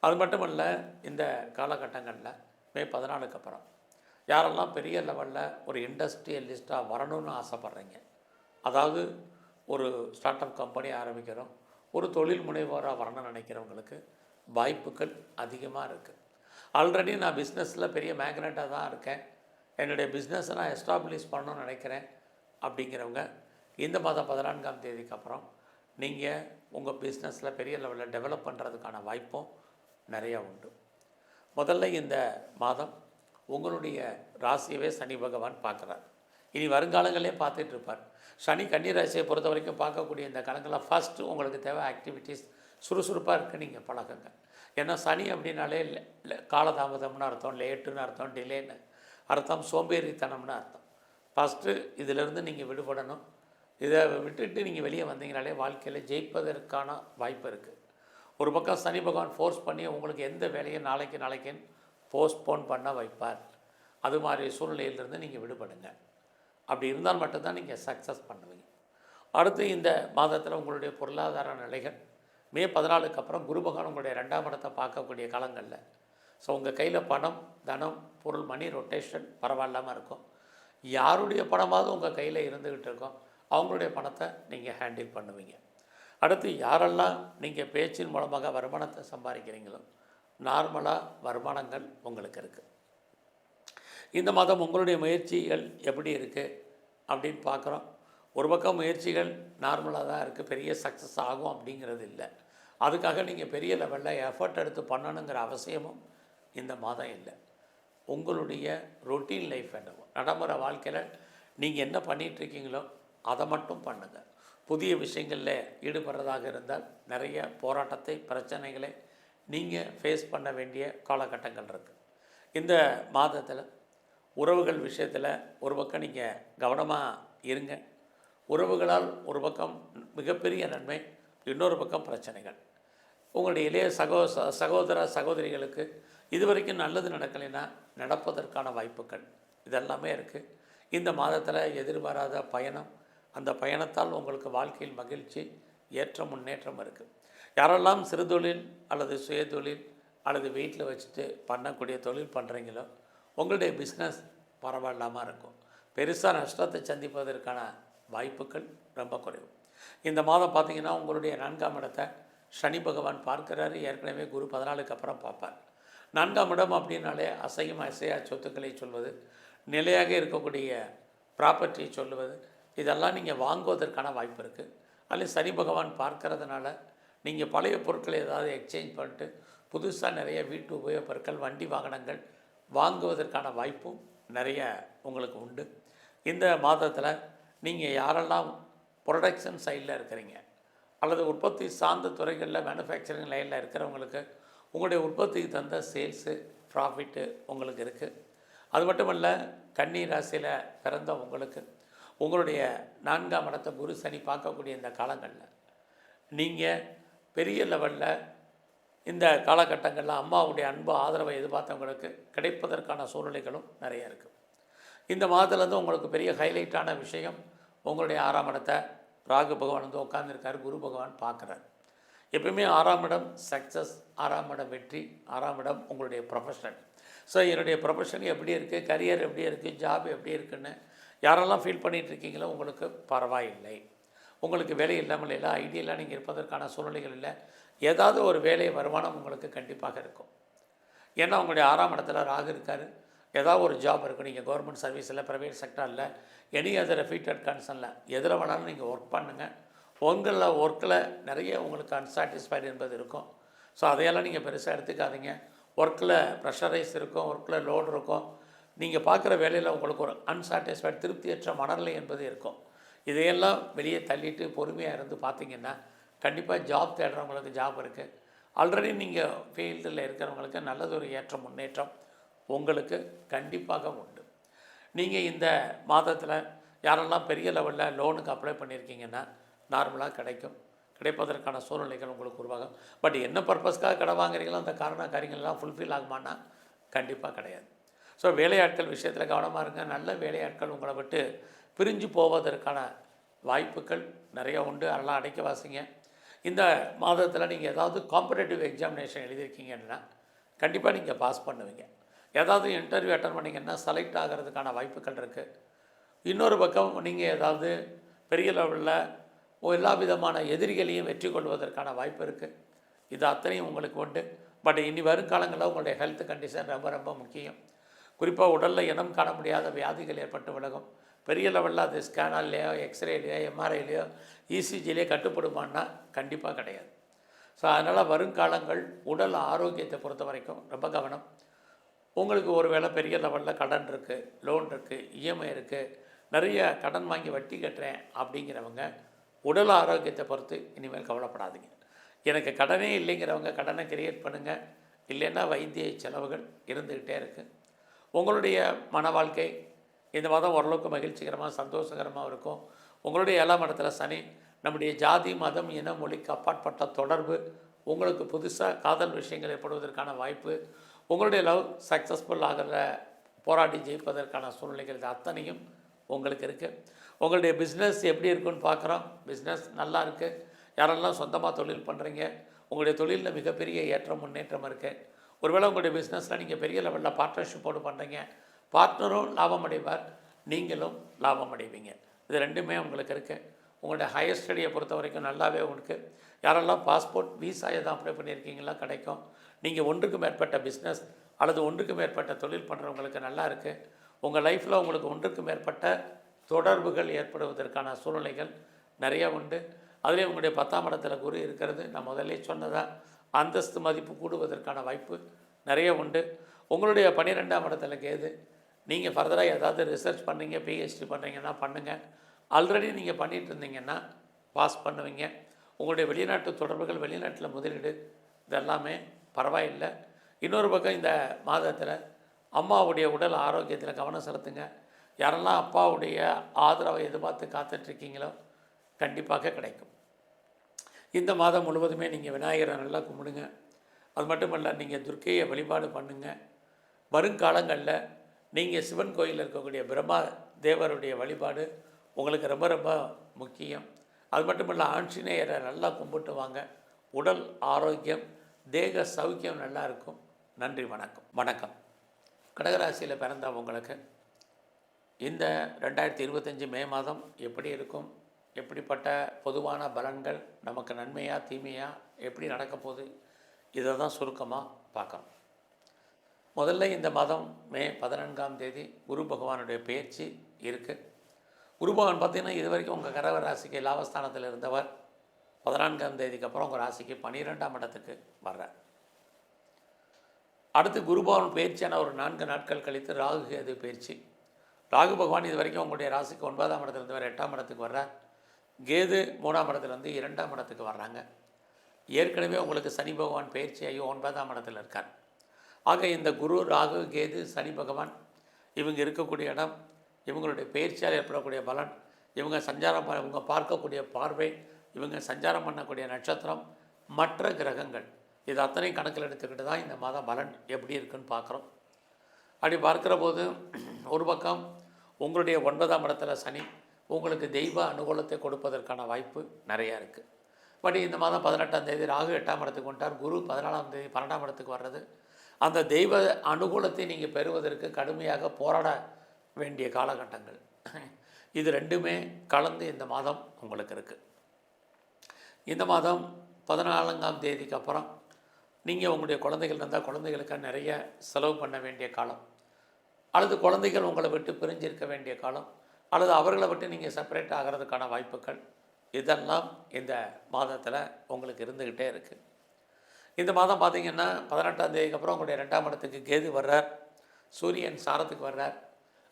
அது மட்டுமல்ல, இந்த காலகட்டங்களில் மே 14க்கு அப்புறம் யாரெல்லாம் பெரிய லெவலில் ஒரு இண்டஸ்ட்ரியலிஸ்ட்டாக வரணும்னு ஆசைப்பட்றீங்க, அதாவது ஒரு ஸ்டார்ட் அப் கம்பெனி ஆரம்பிக்கிறோம், ஒரு தொழில் முனைவோராக வரணும்னு நினைக்கிறவங்களுக்கு வாய்ப்புகள் அதிகமாக இருக்குது. ஆல்ரெடி நான் பிஸ்னஸில் பெரிய மேக்னெட்டாக தான் இருக்கேன், என்னுடைய பிஸ்னஸை நான் எஸ்டாப்ளிஷ் பண்ணணும்னு நினைக்கிறேன் அப்படிங்கிறவங்க இந்த மாதம் 14ஆம் தேதிக்கு அப்புறம் நீங்கள் உங்கள் பிஸ்னஸில் பெரிய லெவலில் டெவலப் பண்ணுறதுக்கான வாய்ப்பும் நிறையா உண்டு. முதல்ல இந்த மாதம் உங்களுடைய ராசியவே சனி பகவான் பார்க்குறார். இனி வருங்காலங்களே பார்த்துட்ருப்பார். சனி கன்னி ராசியை பொறுத்த வரைக்கும் பார்க்கக்கூடிய இந்த கணக்கில் ஃபஸ்ட்டு உங்களுக்கு தேவை ஆக்டிவிட்டீஸ் சுறுசுறுப்பாக இருக்குது நீங்கள் பழகுங்க. ஏன்னா சனி அப்படின்னாலே காலதாமதம்னு அர்த்தம், லேட்டுன்னு அர்த்தம், டிலேன்னு அர்த்தம், சோம்பேறித்தனம்னு அர்த்தம். ஃபஸ்ட்டு இதிலிருந்து நீங்கள் விடுபடணும். இதை விட்டுட்டு நீங்கள் வெளியே வந்தீங்கனாலே வாழ்க்கையில் ஜெயிப்பதற்கான வாய்ப்பு இருக்குது. ஒரு பக்கம் சனி பகவான் ஃபோர்ஸ் பண்ணி உங்களுக்கு எந்த வேலையும் நாளைக்குன்னு போஸ்ட்போன் பண்ண வைப்பார். அது மாதிரி சூழ்நிலையிலிருந்து நீங்கள் விடுபடுங்க. அப்படி இருந்தால் மட்டும்தான் நீங்கள் சக்ஸஸ் பண்ணுவீங்க. அடுத்து இந்த மாதத்தில் உங்களுடைய பொருளாதார நிலைகள் மே 14க்கு அப்புறம் குரு பகவான் உங்களுடைய 2ஆம் இடத்தை பார்க்கக்கூடிய காலங்களில் ஸோ உங்கள் கையில் பணம், தனம், பொருள், மணி ரொட்டேஷன் பரவாயில்லாமல் இருக்கும். யாருடைய பணமாவது உங்கள் கையில் இருந்துக்கிட்டு இருக்கோம், அவங்களுடைய பணத்தை நீங்கள் ஹேண்டில் பண்ணுவீங்க. அடுத்து யாரெல்லாம் நீங்கள் பேச்சின் மூலமாக வருமானத்தை சம்பாதிக்கிறீங்களோ நார்மலாக வருமானங்கள் உங்களுக்கு இருக்குது. இந்த மாதம் உங்களுடைய முயற்சிகள் எப்படி இருக்குது அப்படின்னு பார்க்குறோம். ஒரு பக்கம் முயற்சிகள் நார்மலாக தான் இருக்குது, பெரிய சக்ஸஸ் ஆகும் அப்படிங்கிறது இல்லை. அதுக்காக நீங்கள் பெரிய லெவலில் எஃபர்ட் எடுத்து பண்ணணுங்கிற அவசியமும் இந்த மாதம் இல்லை. உங்களுடைய ரொட்டீன் லைஃப் என்னவோ நடைமுறை வாழ்க்கையில் நீங்கள் என்ன பண்ணிகிட்ருக்கீங்களோ அதை மட்டும் பண்ணுங்கள். புதிய விஷயங்களில் ஈடுபடுறதாக இருந்தால் நிறைய போராட்டத்தை, பிரச்சனைகளை நீங்கள் ஃபேஸ் பண்ண வேண்டிய காலகட்டங்கள் இருக்குது. இந்த மாதத்தில் உறவுகள் விஷயத்தில் ஒரு பக்கம் நீங்கள் கவனமாக இருங்க. உறவுகளால் ஒரு பக்கம் மிகப்பெரிய நன்மை, இன்னொரு பக்கம் பிரச்சனைகள். உங்களுடைய இளைய சகோதர சகோதரிகளுக்கு இதுவரைக்கும் நல்லது நடக்கலைன்னா நடப்பதற்கான வாய்ப்புகள் இதெல்லாமே இருக்குது. இந்த மாதத்தில் எதிர்பாராத பயணம், அந்த பயணத்தால் உங்களுக்கு வாழ்க்கையில் மகிழ்ச்சி, ஏற்ற முன்னேற்றம் இருக்குது. யாரெல்லாம் சிறு தொழில் அல்லது சுயதொழில் அல்லது வீட்டில் வச்சுட்டு பண்ணக்கூடிய தொழில் பண்ணுறீங்களோ உங்களுடைய பிஸ்னஸ் பரவாயில்லாமல் இருக்கும். பெருசாக நஷ்டத்தை சந்திப்பதற்கான வாய்ப்புகள் ரொம்ப குறைவு. இந்த மாதம் பார்த்திங்கன்னா உங்களுடைய 4ஆம் இடத்தை சனி பகவான் பார்க்குறாரு. ஏற்கனவே குரு 14க்கு அப்புறம் பார்ப்பார். 4ஆம் இடம் அப்படின்னாலே அசையும் அசையா சொத்துக்களை சொல்வது, நிலையாக இருக்கக்கூடிய ப்ராப்பர்ட்டியை சொல்லுவது, இதெல்லாம் நீங்கள் வாங்குவதற்கான வாய்ப்பு இருக்குது. அதில் சனி பகவான் பார்க்கறதுனால நீங்கள் பழைய பொருட்களை ஏதாவது எக்ஸ்சேஞ்ச் பண்ணிட்டு புதுசாக நிறைய வீட்டு உபயோகப் பொருட்கள், வண்டி வாகனங்கள் வாங்குவதற்கான வாய்ப்பும் நிறைய உங்களுக்கு உண்டு. இந்த மாதத்தில் நீங்கள் யாரெல்லாம் ப்ரொடக்ஷன் சைடில் இருக்கிறீங்க அல்லது உற்பத்தி சார்ந்த துறைகளில் மேனுஃபேக்சரிங் லைனில் இருக்கிறவங்களுக்கு உங்களுடைய உற்பத்திக்கு தந்த சேல்ஸு, ப்ராஃபிட்டு உங்களுக்கு இருக்குது. அது மட்டும் இல்லை, கன்னி ராசியில் பிறந்த உங்களுக்கு உங்களுடைய 4ஆம் இடத்தை குரு சனி பார்க்கக்கூடிய இந்த காலங்களில் நீங்கள் பெரிய லெவலில் இந்த காலகட்டங்களில் அம்மாவுடைய அன்பு, ஆதரவை எதிர்பார்த்தவங்களுக்கு கிடைப்பதற்கான சூழ்நிலைகளும் நிறைய இருக்குது. இந்த மாதத்துலேருந்து உங்களுக்கு பெரிய ஹைலைட்டான விஷயம், உங்களுடைய 6ஆம் இடத்தை ராகு பகவான் வந்து உட்காந்துருக்கார், குரு பகவான் பார்க்குறார். எப்பவுமே 6ஆம் இடம் சக்ஸஸ், 6ஆம் இடம் வெற்றி, 6ஆம் இடம் உங்களுடைய ப்ரொஃபஷன். ஸோ என்னுடைய ப்ரொஃபஷன் எப்படி இருக்குது, கரியர் எப்படி இருக்குது, ஜாப் எப்படி இருக்குன்னு யாரெல்லாம் ஃபீல் பண்ணிகிட்ருக்கீங்களோ உங்களுக்கு பரவாயில்லை. உங்களுக்கு வேலை இல்லாமல் இல்லை, ஐடியெல்லாம் நீங்கள் இருப்பதற்கான சூழ்நிலைகள் இல்லை. ஏதாவது ஒரு வேலை வருமானம் உங்களுக்கு கண்டிப்பாக இருக்கும். ஏன்னா உங்களுடைய 6ஆம் இடத்துல ராகு இருக்கார். ஏதாவது ஒரு ஜாப் இருக்கும். நீங்கள் கவர்மெண்ட் சர்வீஸில், ப்ரைவேட் செக்டரில், எனி அதர் ரெஃபீட்டட் கன்சர்னில் எதில் வேணாலும் நீங்கள் ஒர்க் பண்ணுங்கள். உங்களில் ஒர்க்கில் நிறைய உங்களுக்கு அன்சாட்டிஸ்ஃபைடு என்பது இருக்கும். ஸோ அதையெல்லாம் நீங்கள் பெருசாக எடுத்துக்காதீங்க. ஒர்க்கில் ப்ரெஷரைஸ் இருக்கும், ஒர்க்கில் லோடு இருக்கும். நீங்கள் பார்க்குற வேலையில் உங்களுக்கு ஒரு அன்சாட்டிஸ்ஃபைடு திருப்தியற்ற மனநிலை என்பது இருக்கும். இதையெல்லாம் வெளியே தள்ளிட்டு பொறுமையாக இருந்து பார்த்தீங்கன்னா கண்டிப்பாக ஜாப் தேடுறவங்களுக்கு ஜாப் இருக்குது. ஆல்ரெடி நீங்கள் ஃபீல்டில் இருக்கிறவங்களுக்கு நல்லதொரு ஏற்றம் முன்னேற்றம் உங்களுக்கு கண்டிப்பாக உண்டு. நீங்கள் இந்த மாதத்தில் யாரெல்லாம் பெரிய லெவலில் லோனுக்கு அப்ளை பண்ணியிருக்கீங்கன்னா நார்மலாக கிடைப்பதற்கான சூழ்நிலைகள் உங்களுக்கு உருவாகும். பட் என்ன பர்பஸ்க்காக கடை வாங்குறீங்களோ அந்த காரியங்கள்லாம் ஃபுல்ஃபில் ஆகுமானா கண்டிப்பாக கிடையாது. ஸோ வேலையாட்கள் விஷயத்தில் கவனமாக இருங்க. நல்ல வேலையாட்கள் உங்களை விட்டு பிரிஞ்சு போவதற்கான வாய்ப்புகள் நிறையா உண்டு. அதெல்லாம் அடைக்க வாசிங்க. இந்த மாதத்தில் நீங்கள் ஏதாவது காம்படேட்டிவ் எக்ஸாமினேஷன் எழுதியிருக்கீங்கன்னா கண்டிப்பாக நீங்கள் பாஸ் பண்ணுவீங்க. ஏதாவது இன்டர்வியூ அட்டன் பண்ணிங்கன்னா செலக்ட் ஆகிறதுக்கான வாய்ப்புகள் இருக்குது. இன்னொரு பக்கம் நீங்கள் ஏதாவது பெரிய லெவலில் எல்லா விதமான எதிரிகளையும் வெற்றி கொள்வதற்கான வாய்ப்பு இருக்குது. இது அத்தனையும் உங்களுக்கு உண்டு. பட் இனி வருங்காலங்களில் உங்களுடைய ஹெல்த் கண்டிஷன் ரொம்ப ரொம்ப முக்கியம். குறிப்பாக உடலில் இனம் காண முடியாத வியாதிகள் ஏற்பட்டு விலகும். பெரிய லெவலில் அது ஸ்கேனாலேயோ எக்ஸ்ரேலையோ எம்ஆர்ஐலையோ இசிஜிலேயோ கட்டுப்படுமான்னா கண்டிப்பாக கிடையாது. ஸோ அதனால் வருங்காலங்கள் உடல் ஆரோக்கியத்தை பொறுத்த வரைக்கும் ரொம்ப கவனம். உங்களுக்கு ஒரு வேளை பெரிய லெவலில் கடன் இருக்குது, லோன் இருக்குது, இஎம்ஐ இருக்குது, நிறைய கடன் வாங்கி வட்டி கட்டுறேன் அப்படிங்கிறவங்க உடல் ஆரோக்கியத்தை பொறுத்து இனிமேல் கவலைப்படாதீங்க. எனக்கு கடனே இல்லைங்கிறவங்க கடனை கிரியேட் பண்ணுங்கள். இல்லைன்னா வைத்திய செலவுகள் இருந்துக்கிட்டே இருக்குது. உங்களுடைய மன வாழ்க்கை இந்த மாதம் ஓரளவுக்கு மகிழ்ச்சிகரமாக சந்தோஷகரமாக இருக்கும். உங்களுடைய 7ஆம் இடத்துல சனி, நம்முடைய ஜாதி மதம் இன மொழிக்கு அப்பாற்பட்ட தொடர்பு, உங்களுக்கு புதுசாக காதல் விஷயங்கள் ஏற்படுவதற்கான வாய்ப்பு, உங்களுடைய லவ் சக்ஸஸ்ஃபுல் ஆகிற போராடி ஜெயிப்பதற்கான சூழ்நிலைகள் இது அத்தனையும் உங்களுக்கு இருக்குது. உங்களுடைய பிஸ்னஸ் எப்படி இருக்குன்னு பார்க்குறோம். பிஸ்னஸ் நல்லா இருக்குது. யாரெல்லாம் சொந்தமாக தொழில் பண்ணுறீங்க உங்களுடைய தொழிலில் மிகப்பெரிய ஏற்றம் முன்னேற்றம் இருக்குது. ஒருவேளை உங்களுடைய பிஸ்னஸில் நீங்கள் பெரிய லெவலில் பார்ட்னர்ஷிப்போடு பண்ணுறீங்க, பார்ட்னரும் லாபம் அடைவார், நீங்களும் லாபம் அடைவீங்க. இது ரெண்டுமே உங்களுக்கு இருக்குது. உங்களுடைய ஹையர் ஸ்டடியை பொறுத்த வரைக்கும் நல்லாவே இருக்குது. யாரெல்லாம் பாஸ்போர்ட் விசா எதாவது அப்ளை பண்ணியிருக்கீங்களா கிடைக்கும். நீங்கள் ஒன்றுக்கு மேற்பட்ட பிஸ்னஸ் அல்லது ஒன்றுக்கு மேற்பட்ட தொழில் பண்ணுறவங்களுக்கு நல்லா இருக்குது. உங்கள் லைஃப்பில் உங்களுக்கு ஒன்றுக்கு மேற்பட்ட தொடர்புகள் ஏற்படுவதற்கான சூழ்நிலைகள் நிறையா உண்டு. அதிலே உங்களுடைய 10ஆம் இடத்துல குரு இருக்கிறது. நான் முதல்லே சொன்னதான் அந்தஸ்து மதிப்பு கூடுவதற்கான வாய்ப்பு நிறைய உண்டு. உங்களுடைய 12ஆம் இடத்துல கேது. நீங்கள் ஃபர்தராக ஏதாவது ரிசர்ச் பண்ணுறீங்க, பிஹெச்டி பண்ணுறீங்கன்னா பண்ணுங்கள். ஆல்ரெடி நீங்கள் பண்ணிகிட்டு இருந்தீங்கன்னா பாஸ் பண்ணுவீங்க. உங்களுடைய வெளிநாட்டு தொடர்புகள், வெளிநாட்டில் முதலீடு இதெல்லாமே பரவாயில்லை. இன்னொரு பக்கம் இந்த மாதத்தில் அம்மாவுடைய உடல் ஆரோக்கியத்தில் கவனம் செலுத்துங்க. யாரெல்லாம் அப்பாவுடைய ஆதரவை எதிர்பார்த்து காத்துட்ருக்கீங்களோ கண்டிப்பாக கிடைக்கும். இந்த மாதம் முழுவதுமே நீங்கள் விநாயகரை நல்லா கும்பிடுங்க. அது மட்டும் இல்லை, நீங்கள் துர்க்கையை வழிபாடு பண்ணுங்கள். வருங்காலங்களில் நீங்கள் சிவன் கோயிலில் இருக்கக்கூடிய பிரம்மா தேவருடைய வழிபாடு உங்களுக்கு ரொம்ப ரொம்ப முக்கியம். அது மட்டும் இல்லை, ஆஞ்சநேயரை நல்லா கும்பிட்டு வாங்க. உடல் ஆரோக்கியம், தேக சௌக்கியம் நல்லா இருக்கும். நன்றி, வணக்கம். வணக்கம். கடகராசியில் பிறந்த உங்களுக்கு இந்த 2025 மே மாதம் எப்படி இருக்கும், எப்படிப்பட்ட பொதுவான பலன்கள், நமக்கு நன்மையா தீமையா, எப்படி நடக்க போகுது, இதை தான் சுருக்கமாக பார்க்கணும். முதல்ல இந்த மாதம் மே 14ஆம் தேதி குரு பகவானுடைய பெயர்ச்சி இருக்குது. குரு பகவான் பார்த்திங்கன்னா இது வரைக்கும் உங்கள் கடக ராசிக்கு லாபஸ்தானத்தில் இருந்தவர் 14ஆம் தேதிக்கு அப்புறம் உங்கள் ராசிக்கு 12ஆம் இடத்துக்கு வர்றார். அடுத்து குரு பகவான் பயிற்சியான ஒரு 4 நாட்கள் கழித்து ராகு கேது பயிற்சி. ராகு பகவான் இது வரைக்கும் உங்களுடைய ராசிக்கு 9ஆம் இடத்துல இருந்தவர் 8ஆம் இடத்துக்கு வர்றார். கேது 3ஆம் இடத்துலேருந்து 2ஆம் இடத்துக்கு வர்றாங்க. ஏற்கனவே உங்களுக்கு சனி பகவான் பயிற்சியாகி 9ஆம் இடத்துல இருக்கார். ஆக இந்த குரு, ராகு, கேது, சனி பகவான் இவங்க இருக்கக்கூடிய இடம், இவங்களுடைய பயிற்சியால் ஏற்படக்கூடிய பலன், இவங்க சஞ்சாரம் இவங்க பார்க்கக்கூடிய பார்வை, இவங்க சஞ்சாரம் பண்ணக்கூடிய நட்சத்திரம், மற்ற கிரகங்கள், இது அத்தனையும் கணக்கில் எடுத்துக்கிட்டு தான் இந்த மாதம் பலன் எப்படி இருக்குன்னு பார்க்குறோம். அப்படி பார்க்குற போது ஒரு பக்கம் உங்களுடைய 9ஆம் இடத்துல சனி உங்களுக்கு தெய்வ அனுகூலத்தை கொடுப்பதற்கான வாய்ப்பு நிறையா இருக்குது. பட் இந்த மாதம் 18ஆம் தேதி ராகு 8ஆம் இடத்துக்கு வந்துட்டார். குரு 14ஆம் தேதி 12ஆம் இடத்துக்கு வர்றது. அந்த தெய்வ அனுகூலத்தை நீங்கள் பெறுவதற்கு கடுமையாக போராட வேண்டிய காலகட்டங்கள். இது ரெண்டுமே கலந்து இந்த மாதம் உங்களுக்கு இருக்குது. இந்த மாதம் 14ஆம் தேதிக்கு அப்புறம் நீங்கள் உங்களுடைய குழந்தைகள் இருந்தால் குழந்தைகளுக்காக நிறைய செலவு பண்ண வேண்டிய காலம், அல்லது குழந்தைகள் உங்களை விட்டு பிரிஞ்சிருக்க வேண்டிய காலம், அல்லது அவர்களை விட்டு நீங்கள் செப்பரேட் ஆகிறதுக்கான வாய்ப்புகள் இதெல்லாம் இந்த மாதத்தில் உங்களுக்கு இருந்துக்கிட்டே இருக்குது. இந்த மாதம் பார்த்திங்கன்னா 18ஆம் தேதிக்கு அப்புறம் உங்களுடைய 2ஆம் இடத்துக்கு கேது வர்றார், சூரியன் சாரத்துக்கு வர்றார்.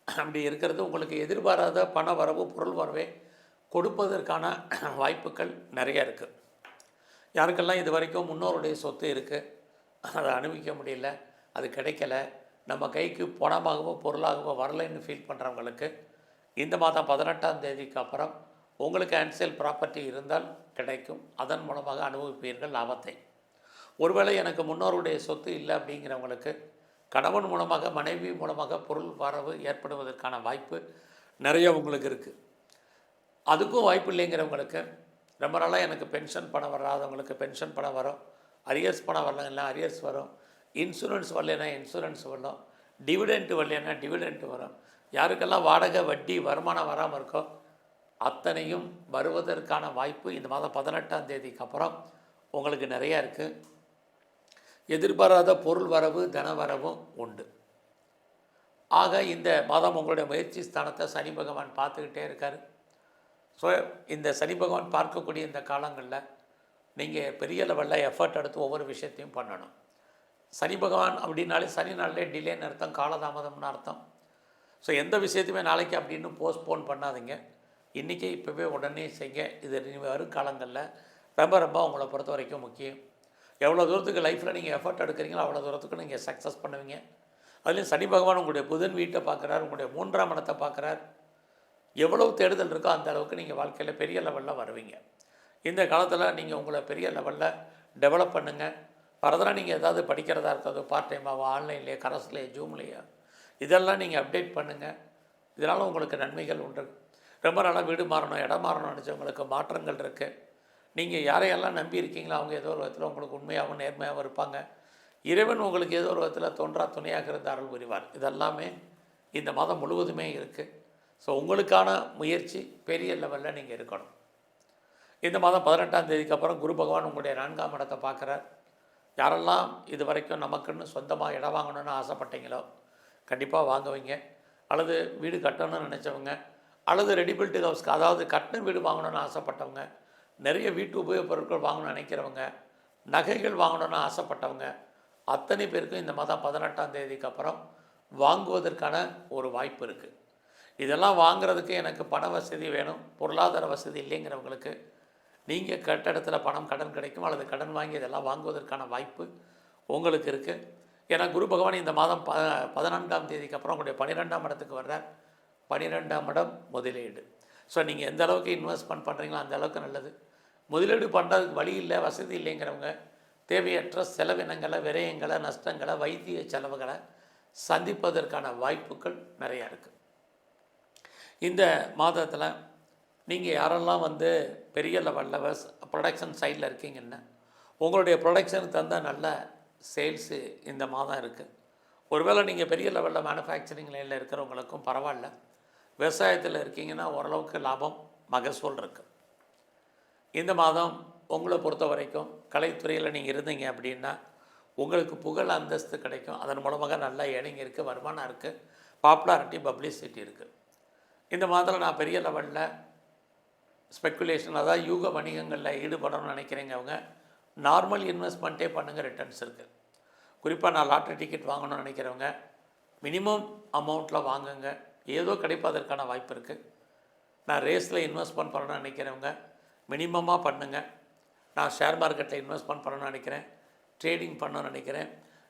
அப்படி இருக்கிறது உங்களுக்கு எதிர்பாராத பண வரவு, பொருள் வரவே கொடுப்பதற்கான வாய்ப்புகள் நிறைய இருக்குது. யாருக்கெல்லாம் இது வரைக்கும் முன்னோருடைய சொத்து இருக்குது, அதை அனுபவிக்க முடியல, அது கிடைக்கல, நம்ம கைக்கு பணமாகவோ பொருளாகவோ வரலைன்னு ஃபீல் பண்ணுறவங்களுக்கு இந்த மாதம் 18ஆம் தேதிக்கு அப்புறம் உங்களுக்கு ஆன்சியல் ப்ராப்பர்ட்டி இருந்தால் கிடைக்கும். அதன் மூலமாக அனுபவிப்பீர்கள் லாபத்தை. ஒருவேளை எனக்கு முன்னோருடைய சொத்து இல்லை அப்படிங்கிறவங்களுக்கு கணவன் மூலமாக, மனைவி மூலமாக பொருள் வரவு ஏற்படுவதற்கான வாய்ப்பு நிறைய உங்களுக்கு இருக்குது. அதுக்கும் வாய்ப்பு இல்லைங்கிறவங்களுக்கு ரொம்ப நாளாக எனக்கு பென்ஷன் பணம் வராதவங்களுக்கு பென்ஷன் பணம் வரும், அரியர்ஸ் பணம் வரலன்னா அரியர்ஸ் வரும், இன்சூரன்ஸ் வரலைன்னா இன்சூரன்ஸ் வரும், டிவிடெண்ட் வரலைன்னா டிவிடெண்ட் வரும். யாருக்கெல்லாம் வாடகை, வட்டி, வருமானம் வராமல் இருக்கோ அத்தனையும் வருவதற்கான வாய்ப்பு இந்த மாதம் 18ஆம் தேதிக்கு அப்புறம் உங்களுக்கு நிறையா இருக்குது. எதிர்பாராத பொருள் வரவு, தன வரவும் உண்டு. ஆக இந்த மாதம் உங்களுடைய முயற்சி ஸ்தானத்தை சனி பகவான் பார்த்துக்கிட்டே இருக்கார். ஸோ இந்த சனி பகவான் பார்க்கக்கூடிய இந்த காலங்களில் நீங்கள் பெரிய லெவலில் எஃபர்ட் எடுத்து ஒவ்வொரு விஷயத்தையும் பண்ணணும். சனி பகவான் அப்படின்னாலே சனி நாளிலே டிலேன்னு அர்த்தம், காலதாமதம்னு அர்த்தம். ஸோ எந்த விஷயத்தையுமே நாளைக்கு அப்படின்னு போஸ்ட்போன் பண்ணாதீங்க. இன்றைக்கி இப்போவே உடனே செய்ங்க. இது வரும் காலங்களில் ரொம்ப ரொம்ப உங்களை பொறுத்த வரைக்கும் முக்கியம். எவ்வளோ தூரத்துக்கு லைஃப்பில் நீங்கள் எஃபர்ட் எடுக்கிறீங்களோ அவ்வளோ தூரத்துக்கு நீங்கள் சக்ஸஸ் பண்ணுவீங்க. அதுலேயும் சனி பகவான் உங்களுடைய புதன் வீட்டை பார்க்குறார், உங்களுடைய 3ஆம் இடத்தை பார்க்குறார். எவ்வளவு தேடுதல் இருக்கோ அந்த அளவுக்கு நீங்கள் வாழ்க்கையில் பெரிய லெவலில் வருவீங்க. இந்த காலத்தில் நீங்கள் உங்களை பெரிய லெவலில் டெவலப் பண்ணுங்கள். ஃபர்தராக நீங்கள் ஏதாவது படிக்கிறதா இருக்கிறது, பார்ட் டைமாவோ, ஆன்லைன்லேயே, கரஸ்லேயே, ஜூம்லேயோ, இதெல்லாம் நீங்கள் அப்டேட் பண்ணுங்கள். இதனால் உங்களுக்கு நன்மைகள் உண்டு. ரொம்ப நாளாக வீடு மாறணும், இடம் மாறணும் நினச்சவங்களுக்கு மாற்றங்கள் இருக்குது. நீங்கள் யாரையெல்லாம் நம்பி இருக்கீங்களோ அவங்க ஏதோ ஒரு விதத்தில் உங்களுக்கு உண்மையாகவும் நேர்மையாகவும் இருப்பாங்க. இறைவன் உங்களுக்கு ஏதோ ஒரு விதத்தில் தோன்றா துணையாக இருந்து அருள் புரிவார். இதெல்லாமே இந்த மாதம் முழுவதுமே இருக்குது. ஸோ உங்களுக்கான முயற்சி பெரிய லெவலில் நீங்கள் இருக்கணும். இந்த மாதம் 18ஆம் தேதிக்கு அப்புறம் குரு பகவான் உங்களுடைய 4ஆம் இடத்தை பார்க்குறார். யாரெல்லாம் இது வரைக்கும் நமக்குன்னு சொந்தமாக இடம் வாங்கணுன்னு ஆசைப்பட்டீங்களோ கண்டிப்பாக வாங்குவீங்க. அல்லது வீடு கட்டணும்னு நினச்சவங்க, அல்லது ரெடிபில்ட் ஹவுஸ்க்கு, அதாவது கட்டின வீடு வாங்கணுன்னு ஆசைப்பட்டவங்க, நிறைய வீட்டு உபயோகப் பொருட்கள் வாங்கணும்னு நினைக்கிறவங்க, நகைகள் வாங்கணுன்னு ஆசைப்பட்டவங்க அத்தனை பேருக்கும் இந்த மாதம் 18ஆம் தேதிக்கு அப்புறம் வாங்குவதற்கான ஒரு வாய்ப்பு இருக்குது. இதெல்லாம் வாங்குறதுக்கு எனக்கு பண வசதி வேணும், பொருளாதார வசதி இல்லைங்கிறவங்களுக்கு நீங்கள் கேட்ட இடத்துல பணம், கடன் கிடைக்கும். அல்லது கடன் வாங்கி இதெல்லாம் வாங்குவதற்கான வாய்ப்பு உங்களுக்கு இருக்குது. ஏன்னா குரு பகவான் இந்த மாதம் 14ஆம் தேதிக்கு அப்புறம் உங்களுடைய 12ஆம் இடத்துக்கு வர்றார். 12ஆம் இடம் முதலீடு. ஸோ நீங்கள் எந்த அளவுக்கு இன்வெஸ்ட்மெண்ட் பண்ணுறீங்களோ அந்த அளவுக்கு நல்லது. முதலீடு பண்ணுறதுக்கு வழி இல்லை, வசதி இல்லைங்கிறவங்க தேவையற்ற செலவினங்களை, விரயங்களை, நஷ்டங்களை, வைத்திய செலவுகளை சந்திப்பதற்கான வாய்ப்புகள் நிறையா இருக்குது. இந்த மாதத்தில் நீங்கள் யாரெல்லாம் பெரிய லெவலில் ப்ரொடக்ஷன் சைடில் இருக்கீங்கன்னா உங்களுடைய ப்ரொடக்ஷனுக்கு தந்த நல்ல சேல்ஸு இந்த மாதம் இருக்குது. ஒருவேளை நீங்கள் பெரிய லெவலில் மேனுஃபேக்சரிங் லைனில் இருக்கிறவங்களுக்கும் பரவாயில்ல. விவசாயத்தில் இருக்கீங்கன்னா ஓரளவுக்கு லாபம், மகசூல் இருக்குது. இந்த மாதம் உங்களை பொறுத்த வரைக்கும் கலைத்துறையில் நீங்கள் இருந்தீங்க அப்படின்னா உங்களுக்கு புகழ், அந்தஸ்து கிடைக்கும். அதன் மூலமாக நல்ல ஏர்னிங் இருக்குது, வருமானம் இருக்குது, பாப்புலாரிட்டி, பப்ளிசிட்டி இருக்குது. இந்த மாதத்தில் நான் பெரிய லெவலில் ஸ்பெக்குலேஷன், அதாவது யூக வணிகங்களில் ஈடுபடணும்னு நினைக்கிறீங்க. அவங்க நார்மல் இன்வெஸ்ட்மெண்ட்டே பண்ணுங்கள், ரிட்டர்ன்ஸ் இருக்குது. குறிப்பாக நான் லாட்ரி டிக்கெட் வாங்கணும்னு நினைக்கிறவங்க மினிமம் அமௌண்ட்டில் வாங்குங்க, ஏதோ கிடைப்பதற்கான வாய்ப்பு இருக்குது. நான் ரேஸில் இன்வெஸ்ட்மெண்ட் பண்ணணும்னு நினைக்கிறவங்க மினிமமாக பண்ணுங்கள். நான் ஷேர் மார்க்கெட்டில் இன்வெஸ்ட்மெண்ட் பண்ணணும்னு நினைக்கிறேன், ட்ரேடிங் பண்ணணும்னு நினைக்கிறேன்,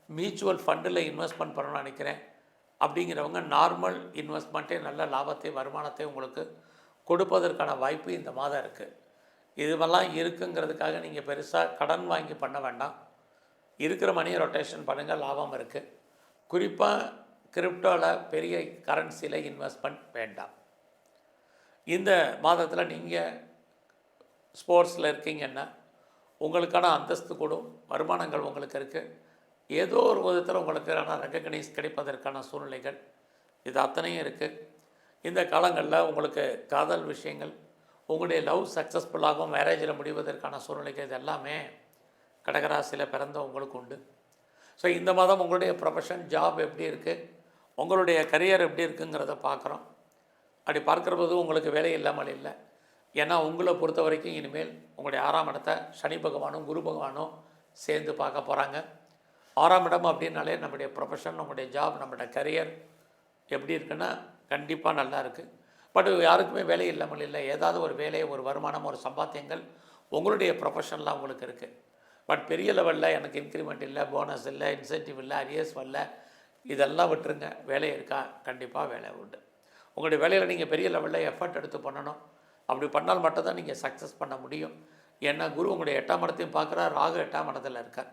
மியூச்சுவல் ஃபண்டில் இன்வெஸ்ட்மெண்ட் பண்ணணும்னு நினைக்கிறேன் அப்படிங்கிறவங்க நார்மல் இன்வெஸ்ட்மெண்ட்டே நல்ல லாபத்தை, வருமானத்தை உங்களுக்கு கொடுப்பதற்கான வாய்ப்பு இந்த மாதம் இருக்குது. இதுவெல்லாம் இருக்குங்கிறதுக்காக நீங்கள் பெருசாக கடன் வாங்கி பண்ண வேண்டாம். இருக்கிற மணியை ரொட்டேஷன் பண்ணுங்கள், லாபம் இருக்குது. குறிப்பாக கிரிப்டோவில், பெரிய கரன்சியில் இன்வெஸ்ட்மெண்ட் வேண்டாம். இந்த மாதத்தில் நீங்கள் ஸ்போர்ட்ஸில் இருக்கீங்கன்னா உங்களுக்கான அந்தஸ்து கூடும், வருமானங்கள் உங்களுக்கு இருக்குது. ஏதோ ஒரு விதத்தில் உங்களுக்கான ரெக்கக்னைஸ் கிடைப்பதற்கான சூழ்நிலைகள் இது அத்தனையும் இருக்குது. இந்த காலங்களில் உங்களுக்கு காதல் விஷயங்கள், உங்களுடைய லவ் சக்ஸஸ்ஃபுல்லாகவும் மேரேஜில் முடிவதற்கான சூழ்நிலைகள் இது எல்லாமே கடகராசியில் பிறந்த உங்களுக்கு உண்டு. ஸோ இந்த மாதம் உங்களுடைய ப்ரொஃபஷன், ஜாப் எப்படி இருக்குது, உங்களுடைய கரியர் எப்படி இருக்குங்கிறத பார்க்குறோம். அப்படி பார்க்குற போது உங்களுக்கு வேலை இல்லாமல் இல்லை, ஏன்னா உங்களை பொறுத்த வரைக்கும் இனிமேல் உங்களுடைய 6ஆம் இடத்தை சனி பகவானும் குரு பகவானும் சேர்ந்து பார்க்க போகிறாங்க. 6ஆம் இடம் அப்படின்னாலே நம்முடைய ப்ரொஃபஷன், நம்முடைய ஜாப், நம்முடைய கரியர் எப்படி இருக்குன்னா கண்டிப்பாக நல்லா இருக்குது. பட் யாருக்குமே வேலை இல்லாமல் இல்லை. ஏதாவது ஒரு வேலை, ஒரு வருமானம், ஒரு சம்பாத்தியங்கள் உங்களுடைய ப்ரொஃபஷனில் உங்களுக்கு இருக்குது. பட் பெரிய லெவலில் எனக்கு இன்க்ரிமெண்ட் இல்லை, போனஸ் இல்லை, இன்சென்டிவ் இல்லை, அரியர்ஸ் வரல, இதெல்லாம் விட்டுருங்க. வேலை இருக்கா? கண்டிப்பாக வேலை உண்டு. உங்களுடைய வேலையில் நீங்கள் பெரிய லெவலில் எஃபர்ட் எடுத்து பண்ணணும். அப்படி பண்ணால் மட்டும்தான் நீங்கள் சக்ஸஸ் பண்ண முடியும். ஏன்னா குரு உங்களுடைய 8ஆம் இடத்தையும் பார்க்குறார், ராகு 8ஆம் இடத்துல இருக்கார்.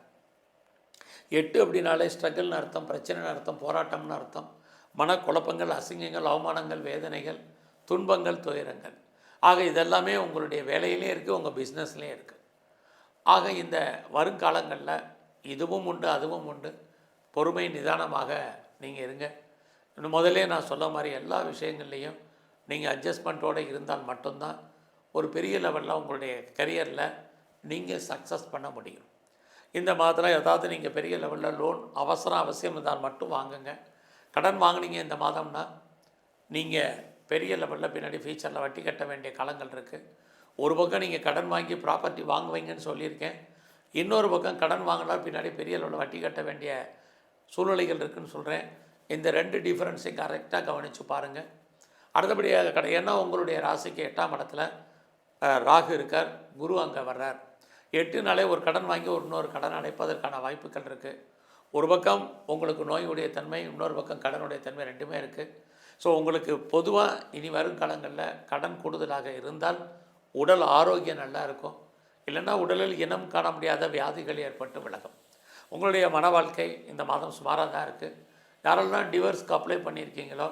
8 அப்படின்னாலே ஸ்ட்ரகிள்னு அர்த்தம், பிரச்சனைன்னு அர்த்தம், போராட்டம்னு அர்த்தம், மனக்குழப்பங்கள், அசிங்கங்கள், அவமானங்கள், வேதனைகள், துன்பங்கள், துயரங்கள். ஆக இதெல்லாமே உங்களுடைய வேலையிலே இருக்குது, உங்கள் பிஸ்னஸ்லேயும் இருக்குது. ஆக இந்த வருங்காலங்களில் இதுவும் உண்டு, அதுவும் உண்டு. பொறுமை, நிதானமாக நீங்கள் இருங்க. இன்னும் முதல்ல நான் சொல்ல மாதிரி எல்லா விஷயங்கள்லேயும் நீங்கள் அட்ஜஸ்ட்மெண்ட்டோடு இருந்தால் மட்டும்தான் ஒரு பெரிய லெவலில் உங்களுடைய கரியரில் நீங்கள் சக்ஸஸ் பண்ண முடியும். இந்த மாதத்தில் ஏதாவது நீங்கள் பெரிய லெவலில் லோன் அவசியம் இருந்தால் மட்டும் வாங்குங்க. கடன் வாங்கினீங்க இந்த மாதம்னா நீங்கள் பெரிய லெவலில் பின்னாடி ஃபியூச்சரில் வட்டி கட்ட வேண்டிய காலங்கள் இருக்குது. ஒரு பக்கம் நீங்கள் கடன் வாங்கி ப்ராப்பர்ட்டி வாங்குவீங்கன்னு சொல்லியிருக்கேன். இன்னொரு பக்கம் கடன் வாங்கினால் பின்னாடி பெரிய லெவலில் வட்டி கட்ட வேண்டிய சூழ்நிலைகள் இருக்குதுன்னு சொல்கிறேன். இந்த 2 டிஃப்ரென்ஸையும் கரெக்டாக கவனித்து பாருங்கள். அடுத்தபடியாக ஏன்னா உங்களுடைய ராசிக்கு 8ஆம் இடத்துல ராகு இருக்கார், குரு அங்கே வர்றார். 8நாலே ஒரு கடன் வாங்கி இன்னொரு கடன் அடைப்பதற்கான வாய்ப்புகள் இருக்குது. ஒரு பக்கம் உங்களுக்கு நோயுடைய தன்மை, இன்னொரு பக்கம் கடனுடைய தன்மை, ரெண்டுமே இருக்குது. ஸோ உங்களுக்கு பொதுவாக இனி வரும் காலங்களில் கடன் கூடுதலாக இருந்தால் உடல் ஆரோக்கியம் நல்லா இருக்கும். இல்லைன்னா உடலில் இனம் காண முடியாத வியாதிகள் ஏற்பட்டு விலகும். உங்களுடைய மன வாழ்க்கை இந்த மாதம் சுமாராக தான் இருக்குது. யாரெல்லாம் டிவோர்ஸ்க்கு அப்ளை பண்ணியிருக்கீங்களோ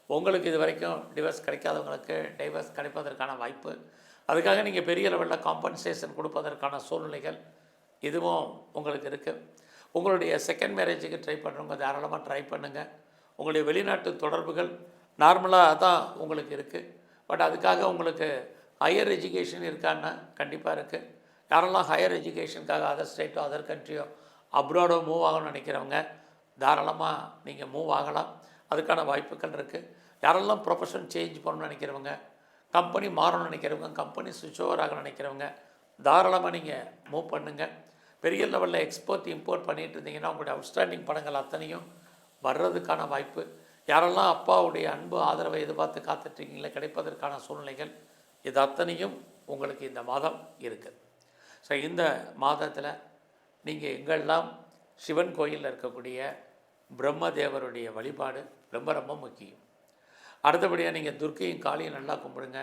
உங்களுக்கு இது வரைக்கும் டிவோர்ஸ் கிடைக்காதவங்களுக்கு டைவர்ஸ் கிடைப்பதற்கான வாய்ப்பு, அதுக்காக நீங்கள் பெரிய லெவலில் காம்பன்சேஷன் கொடுப்பதற்கான சூழ்நிலைகள் இதுவும் உங்களுக்கு இருக்குது. உங்களுடைய செகண்ட் மேரேஜுக்கு ட்ரை பண்ணுறவங்க தாராளமாக ட்ரை பண்ணுங்கள். உங்களுடைய வெளிநாட்டு தொடர்புகள் நார்மலாக தான் உங்களுக்கு இருக்குது. பட் அதுக்காக உங்களுக்கு ஹையர் எஜுகேஷன் இருக்கான்னா கண்டிப்பாக இருக்குது. யாரெல்லாம் ஹையர் எஜுகேஷனுக்காக அதர் ஸ்டேட்டோ அதர் கண்ட்ரியோ அப்ராடோ மூவ் ஆகணும்னு நினைக்கிறவங்க தாராளமாக நீங்கள் மூவ் ஆகலாம். அதுக்கான வாய்ப்புகள் இருக்குது. யாரெல்லாம் ப்ரொஃபஷன் சேஞ்ச் பண்ணணும்னு நினைக்கிறவங்க, கம்பெனி மாறணும்னு நினைக்கிறவங்க, கம்பெனி சுவிட்ச் ஓவர் ஆகணும்னு நினைக்கிறவங்க தாராளமாக நீங்கள் மூவ் பண்ணுங்கள். பெரிய லெவலில் எக்ஸ்போர்ட் இம்போர்ட் பண்ணிகிட்டு இருந்தீங்கன்னா உங்களுடைய அவுட்ஸ்டாண்டிங் பணங்கள் அத்தனையும் வர்றதுக்கான வாய்ப்பு. யாரெல்லாம் அப்பாவுடைய அன்பு ஆதரவை எதிர்பார்த்து காத்துட்ருக்கீங்களே கிடைப்பதற்கான சூழ்நிலைகள் இது அத்தனையும் உங்களுக்கு இந்த மாதம் இருக்குது. ஸோ இந்த மாதத்தில் நீங்கள் எங்கெல்லாம் சிவன் கோயிலில் இருக்கக்கூடிய பிரம்மதேவருடைய வழிபாடு ரொம்ப ரொம்ப முக்கியம். அடுத்தபடியாக நீங்கள் துர்க்கையும் காளியும் நல்லா கும்பிடுங்க.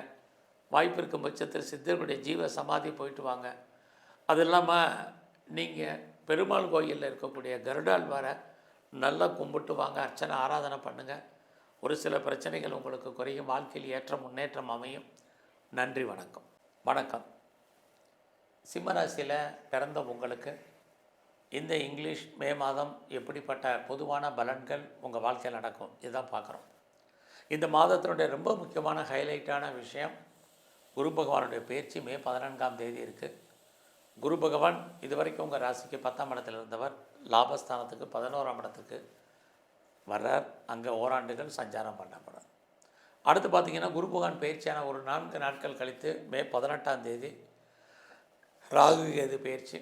வாய்ப்பு இருக்கும் பட்சத்தில் சித்தர்களுடைய ஜீவ சமாதி போயிட்டு வாங்க. அது இல்லாமல் நீங்கள் பெருமாள் கோயிலில் இருக்கக்கூடிய கருடாழ்வாரை நல்லா கும்பிட்டு வாங்க, அர்ச்சனை ஆராதனை பண்ணுங்கள். ஒரு சில பிரச்சனைகள் உங்களுக்கு குறையும், வாழ்க்கையில் ஏற்ற முன்னேற்றம் அமையும். நன்றி, வணக்கம். வணக்கம். சிம்மராசியில் பிறந்த உங்களுக்கு இந்த இங்கிலீஷ் மே மாதம் எப்படிப்பட்ட பொதுவான பலன்கள் உங்கள் வாழ்க்கையில் நடக்கும் இதுதான் பார்க்குறோம். இந்த மாதத்தினுடைய ரொம்ப முக்கியமான ஹைலைட்டான விஷயம் குரு பகவானுடைய பயிற்சி மே 14ஆம் தேதி இருக்குது. குரு பகவான் இதுவரைக்கும் உங்கள் ராசிக்கு 10ஆம் இடத்தில் இருந்தவர் லாபஸ்தானத்துக்கு 11ஆம் இடத்துக்கு வர்றார். அங்கே ஓராண்டுகள் சஞ்சாரம் பண்ணப்படுறார். அடுத்து பார்த்திங்கன்னா குரு பகவான் பயிற்சியான ஒரு 4 நாட்கள் கழித்து மே 18ஆம் தேதி ராகு கேது பயிற்சி.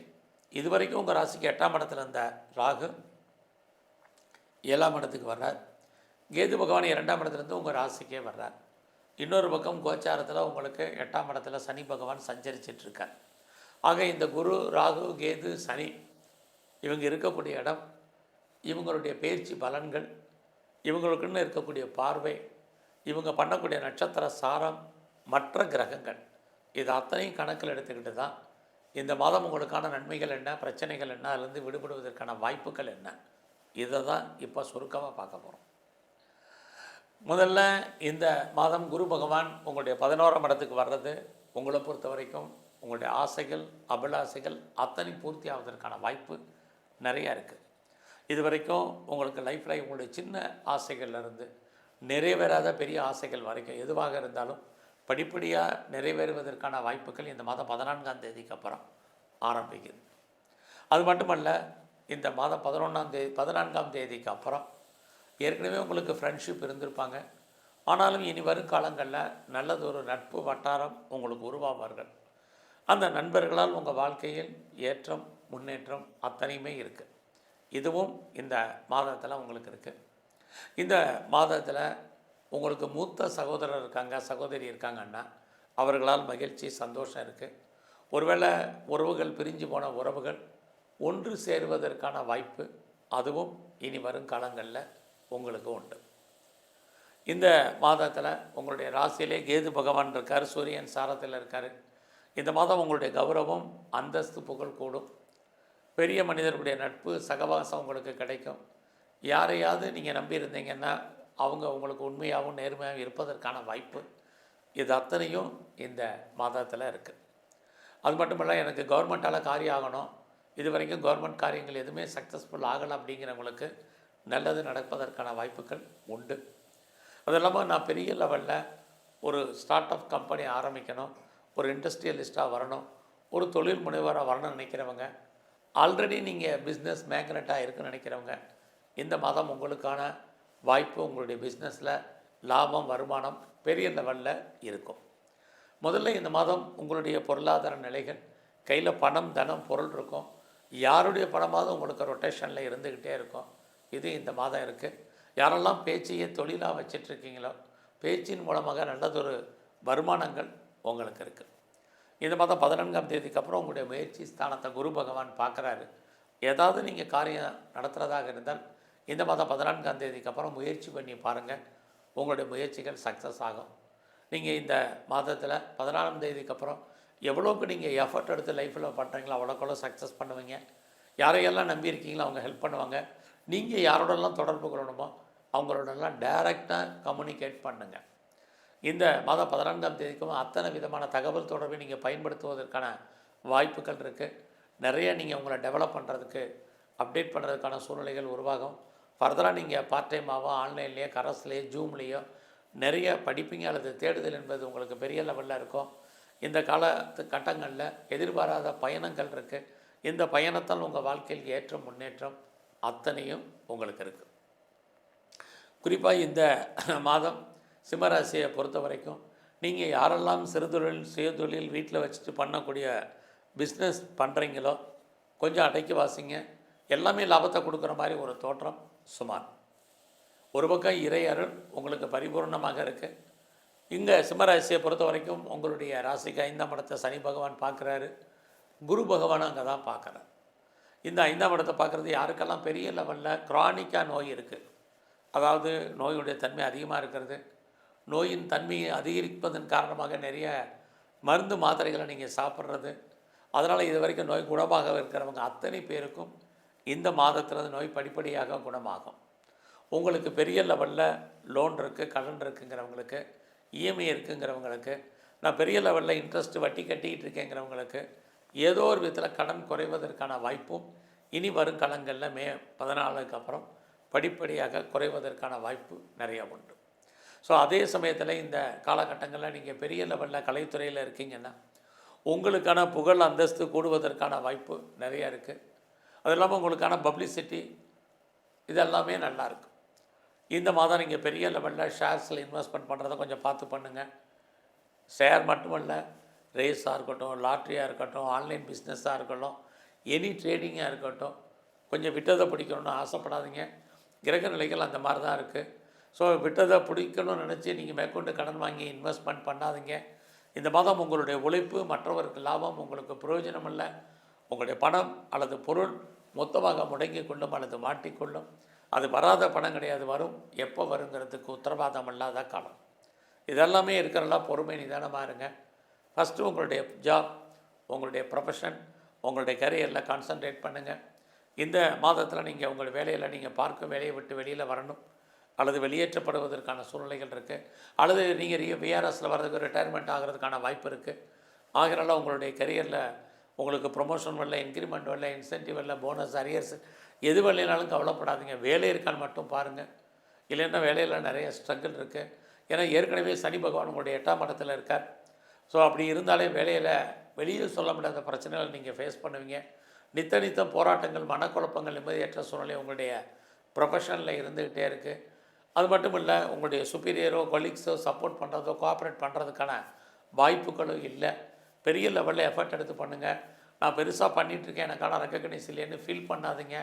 இதுவரைக்கும் உங்கள் ராசிக்கு 8ஆம் இடத்துல இருந்த ராகு 7ஆம் இடத்துக்கு வர்றார். கேது பகவான் 2ஆம் இடத்துலேருந்து உங்கள் ராசிக்கே வர்றார். இன்னொரு பக்கம் கோச்சாரத்தில் உங்களுக்கு 8ஆம் இடத்துல சனி பகவான் சஞ்சரிச்சிட்ருக்கார். ஆக இந்த குரு, ராகு, கேது, சனி இவங்க இருக்கக்கூடிய இடம், இவங்களுடைய பயிற்சி பலன்கள், இவங்களுக்குன்னு இருக்கக்கூடிய பார்வை, இவங்க பண்ணக்கூடிய நட்சத்திர சாரம், மற்ற கிரகங்கள் இது அத்தனையும் கணக்கில் எடுத்துக்கிட்டு தான் இந்த மாதம் உங்களுக்கான நன்மைகள் என்ன, பிரச்சனைகள் என்ன, அதிலிருந்து விடுபடுவதற்கான வாய்ப்புகள் என்ன, இதை தான் இப்போ சுருக்கமாக பார்க்க போகிறோம். முதல்ல இந்த மாதம் குரு பகவான் உங்களுடைய 11ஆம் இடத்துக்கு வர்றது உங்களை பொறுத்த வரைக்கும் உங்களுடைய ஆசைகள், அபிலாசைகள் அத்தனை பூர்த்தி ஆவதற்கான வாய்ப்பு நிறையா இருக்குது. இது வரைக்கும் உங்களுக்கு லைஃப்பில் உங்களுடைய சின்ன ஆசைகள்லேருந்து நிறைவேறாத பெரிய ஆசைகள் வரைக்கும் எதுவாக இருந்தாலும் படிப்படியாக நிறைவேறுவதற்கான வாய்ப்புகள் இந்த மாதம் 14ஆம் தேதிக்கு அப்புறம் ஆரம்பிக்குது. அது மட்டுமல்ல, இந்த மாதம் 14ஆம் தேதிக்கு அப்புறம் ஏற்கனவே உங்களுக்கு ஃப்ரெண்ட்ஷிப் இருந்திருப்பாங்க, ஆனாலும் இனி வரும் காலங்களில் நல்லதொரு நட்பு வட்டாரம் உங்களுக்கு உருவாவார்கள். அந்த நண்பர்களால் உங்கள் வாழ்க்கையில் ஏற்றம் முன்னேற்றம் அத்தனையுமே இருக்குது. இதுவும் இந்த மாதத்தில் உங்களுக்கு இருக்குது. இந்த மாதத்தில் உங்களுக்கு மூத்த சகோதரர் இருக்காங்க, சகோதரி இருக்காங்கன்னா அவர்களால் மகிழ்ச்சி சந்தோஷம் இருக்குது. ஒருவேளை உறவுகள் பிரிஞ்சு போன உறவுகள் ஒன்று சேருவதற்கான வாய்ப்பு அதுவும் இனி வரும் காலங்களில் உங்களுக்கு உண்டு. இந்த மாதத்தில் உங்களுடைய ராசியிலே கேது பகவான் இருக்கார், சூரியன் சாரத்தில் இருக்கார். இந்த மாதம் உங்களுடைய கௌரவம் அந்தஸ்து புகழ் கூடும். பெரிய மனிதர்களுடைய நட்பு சகவாசம் உங்களுக்கு கிடைக்கும். யாரையாவது நீங்கள் நம்பியிருந்தீங்கன்னா அவங்க உங்களுக்கு உண்மையாகவும் நேர்மையாகவும் இருப்பதற்கான வாய்ப்பு இது அத்தனையும் இந்த மாதத்தில் இருக்குது. அது மட்டும் இல்லை, எனக்கு கவர்மெண்ட்டால் காரியம் ஆகணும், இது வரைக்கும் கவர்மெண்ட் காரியங்கள் எதுவுமே சக்ஸஸ்ஃபுல் ஆகலை அப்படிங்கிறவங்களுக்கு நல்லது நடப்பதற்கான வாய்ப்புகள் உண்டு. அது இல்லாமல் நான் பெரிய லெவலில் ஒரு ஸ்டார்ட் அப் கம்பெனி ஆரம்பிக்கணும், ஒரு இண்டஸ்ட்ரியலிஸ்ட்டாக வரணும், ஒரு தொழில் முனைவராக வரணும்னு நினைக்கிறவங்க, ஆல்ரெடி நீங்கள் பிஸ்னஸ் மேக்னட்டாக இருக்குன்னு நினைக்கிறவங்க, இந்த மாதம் உங்களுக்கான வாய்ப்பு உங்களுடைய பிஸ்னஸில் லாபம் வருமானம் பெரிய லெவலில் இருக்கும். முதல்ல இந்த மாதம் உங்களுடைய பொருளாதார நிலைகள் கையில் பணம் தனம் பொருள் இருக்கும். யாருடைய பணமாவது உங்களுக்கு ரொட்டேஷனில் இருந்துக்கிட்டே இருக்கும். இது இந்த மாதம் இருக்குது. யாரெல்லாம் பேச்சையே தொழிலாக வச்சிட்ருக்கீங்களோ பேச்சின் மூலமாக நல்லதொரு வருமானங்கள் உங்களுக்கு இருக்குது. இந்த மாதம் 14ஆம் தேதிக்கு அப்புறம் உங்களுடைய முயற்சி ஸ்தானத்தை குரு பகவான் பார்க்குறாரு. ஏதாவது நீங்கள் காரியம் நடத்துகிறதாக இருந்தால் இந்த மாதம் 14ஆம் தேதிக்கு அப்புறம் முயற்சி பண்ணி பாருங்கள், உங்களுடைய முயற்சிகள் சக்ஸஸ் ஆகும். நீங்கள் இந்த மாதத்தில் 14ஆம் தேதிக்கு அப்புறம் எவ்வளோக்கு நீங்கள் எஃபர்ட் எடுத்து லைஃப்பில் பண்ணுறீங்களோ அவ்வளோக்கெவ்வளோ சக்ஸஸ் பண்ணுவீங்க. யாரையெல்லாம் நம்பியிருக்கீங்களோ அவங்க ஹெல்ப் பண்ணுவாங்க. நீங்கள் யாரோடலாம் தொடர்பு கொள்ளணுமோ அவங்களோடலாம் டைரெக்டாக கம்யூனிகேட் பண்ணுங்கள். இந்த மாதம் 14ஆம் தேதிக்கும் அத்தனை விதமான தகவல் தொடர்பை நீங்கள் பயன்படுத்துவதற்கான வாய்ப்புகள் இருக்குது. நிறைய நீங்கள் உங்களை டெவலப் பண்ணுறதுக்கு அப்டேட் பண்ணுறதுக்கான சூழ்நிலைகள் உருவாகும். ஃபர்தராக நீங்கள் பார்ட் டைமாகவோ ஆன்லைன்லேயோ கரஸ்லேயோ ஜூம்லேயோ நிறைய படிப்பீங்க அல்லது தேடுதல் என்பது உங்களுக்கு பெரிய லெவலில் இருக்கும். இந்த கட்டங்களில் எதிர்பாராத பயணங்கள் இருக்குது. இந்த பயணத்தால் உங்கள் வாழ்க்கையில் ஏற்றம் முன்னேற்றம் அத்தனையும் உங்களுக்கு இருக்குது. குறிப்பாக இந்த மாதம் சிம்மராசியை பொறுத்த வரைக்கும் நீங்கள் யாரெல்லாம் சிறுதொழில் சுயதொழில் வீட்டில் வச்சுட்டு பண்ணக்கூடிய பிஸ்னஸ் பண்ணுறீங்களோ கொஞ்சம் அடக்கி வாசிங்க. எல்லாமே லாபத்தை கொடுக்குற மாதிரி ஒரு தோற்றம் சுமார். ஒரு பக்கம் இறை அருள் உங்களுக்கு பரிபூர்ணமாக இருக்குது. இங்கே சிம்மராசியை பொறுத்த வரைக்கும் உங்களுடைய ராசிக்கு 5ஆம் இடத்தை சனி பகவான் பார்க்குறாரு, குரு பகவான் அங்கே தான் பார்க்குறாரு. இந்த 5ஆம் இடத்தை பார்க்குறது யாருக்கெல்லாம் பெரிய லெவலில் க்ரானிக்காக நோய் இருக்குது, அதாவது நோயுடைய தன்மை அதிகமாக இருக்கிறது, நோயின் தன்மையை அதிகரிப்பதன் காரணமாக நிறைய மருந்து மாத்திரைகளை நீங்கள் சாப்பிட்றது, அதனால் இது வரைக்கும் நோய் குணமாக இருக்கிறவங்க அத்தனை பேருக்கும் இந்த மாதத்தில் நோய் படிப்படியாக குணமாகும். உங்களுக்கு பெரிய லெவலில் லோன் இருக்குது, கடன் இருக்குங்கிறவங்களுக்கு, இஎம்ஐ இருக்குங்கிறவங்களுக்கு, நான் பெரிய லெவலில் இன்ட்ரெஸ்ட் வட்டி கட்டிக்கிட்டு இருக்கேங்கிறவங்களுக்கு ஏதோ ஒரு விதத்தில் கடன் குறைவதற்கான வாய்ப்பும் இனி வரும் காலங்களில் மே 14க்கு அப்புறம் படிப்படியாக குறைவதற்கான வாய்ப்பு நிறையா உண்டு. ஸோ அதே சமயத்தில் இந்த காலகட்டங்களில் நீங்கள் பெரிய லெவலில் கலைத்துறையில் இருக்கீங்கன்னா உங்களுக்கான புகழ் அந்தஸ்து கூடுவதற்கான வாய்ப்பு நிறையா இருக்குது. அது இல்லாமல் உங்களுக்கான பப்ளிசிட்டி இதெல்லாமே நல்லாயிருக்கு. இந்த மாதம் நீங்கள் பெரிய லெவலில் ஷேர்ஸில் இன்வெஸ்ட்மெண்ட் பண்ணுறதை கொஞ்சம் பார்த்து பண்ணுங்கள். ஷேர் மட்டுமல்ல, ரேஸாக இருக்கட்டும், லாட்ரியாக இருக்கட்டும், ஆன்லைன் பிஸ்னஸாக இருக்கட்டும், எனி ட்ரேடிங்காக இருக்கட்டும், கொஞ்சம் விட்டதை பிடிக்கணும்னு ஆசைப்படாதீங்க. கிரக நிலைகள் அந்த மாதிரி தான் இருக்குது. ஸோ விட்டதை பிடிக்கணும்னு நினச்சி நீங்கள் மேற்கொண்டு கடன் வாங்கி இன்வெஸ்ட்மெண்ட் பண்ணாதீங்க. இந்த மாதம் உங்களுடைய உழைப்பு மற்றவருக்கு லாபம், உங்களுக்கு பிரயோஜனம் இல்லை. உங்களுடைய பணம் அல்லது பொருள் மொத்தமாக முடங்கி கொள்ளும் அல்லது மாட்டிக்கொள்ளும். அது வராத பணம் கிடையாது, வரும். எப்போ வருங்கிறதுக்கு உத்தரவாதம் இல்லாத காலம். இதெல்லாமே இருக்கிறலாம். பொறுமை நிதானமாக இருங்க. ஃபஸ்ட்டு உங்களுடைய ஜாப், உங்களுடைய ப்ரொஃபஷன், உங்களுடைய கரியரில் கான்சன்ட்ரேட் பண்ணுங்கள். இந்த மாதத்தில் நீங்கள் உங்கள் வேலையில் நீங்கள் பார்க்கும் வேலையை விட்டு வெளியில் வரணும் அல்லது வெளியேற்றப்படுவதற்கான சூழ்நிலைகள் இருக்குது. அல்லது நீங்கள் விஆர்எஸில் வர்றதுக்கு ரிட்டையர்மெண்ட் ஆகிறதுக்கான வாய்ப்பு இருக்குது. ஆகிறனால உங்களுடைய கரியரில் உங்களுக்கு ப்ரொமோஷன் வரல, இன்க்ரிமெண்ட் வரல, இன்சென்டிவ் வரல, போனஸ், அரியர்ஸ் எது வரலைனாலும் கவலைப்படாதீங்க. வேலை இருக்கான்னு மட்டும் பாருங்கள். இல்லைன்னா வேலையில் நிறைய ஸ்ட்ரகிள் இருக்குது. ஏன்னா ஏற்கனவே சனி பகவான் உங்களுடைய 8ஆம் இடத்துல இருக்கார். ஸோ அப்படி இருந்தாலே வேலையில் வெளியில் சொல்ல முடியாத பிரச்சனைகளை நீங்கள் ஃபேஸ் பண்ணுவீங்க. நித்தம் போராட்டங்கள், மனக்குழப்பங்கள், நிம்மதியற்ற சூழ்நிலை உங்களுடைய ப்ரொஃபஷனில் இருந்துக்கிட்டே இருக்குது. அது மட்டும் இல்லை, உங்களுடைய சுப்பீரியரோ கொலீக்ஸோ சப்போர்ட் பண்ணுறதோ கோஆப்ரேட் பண்ணுறதுக்கான வாய்ப்புகளும் இல்லை. பெரிய லெவலில் எஃபர்ட் எடுத்து பண்ணுங்கள். நான் பெருசாக பண்ணிகிட்ருக்கேன், எனக்கான ரெக்கக்னைஸ் இல்லைன்னு ஃபீல் பண்ணாதீங்க.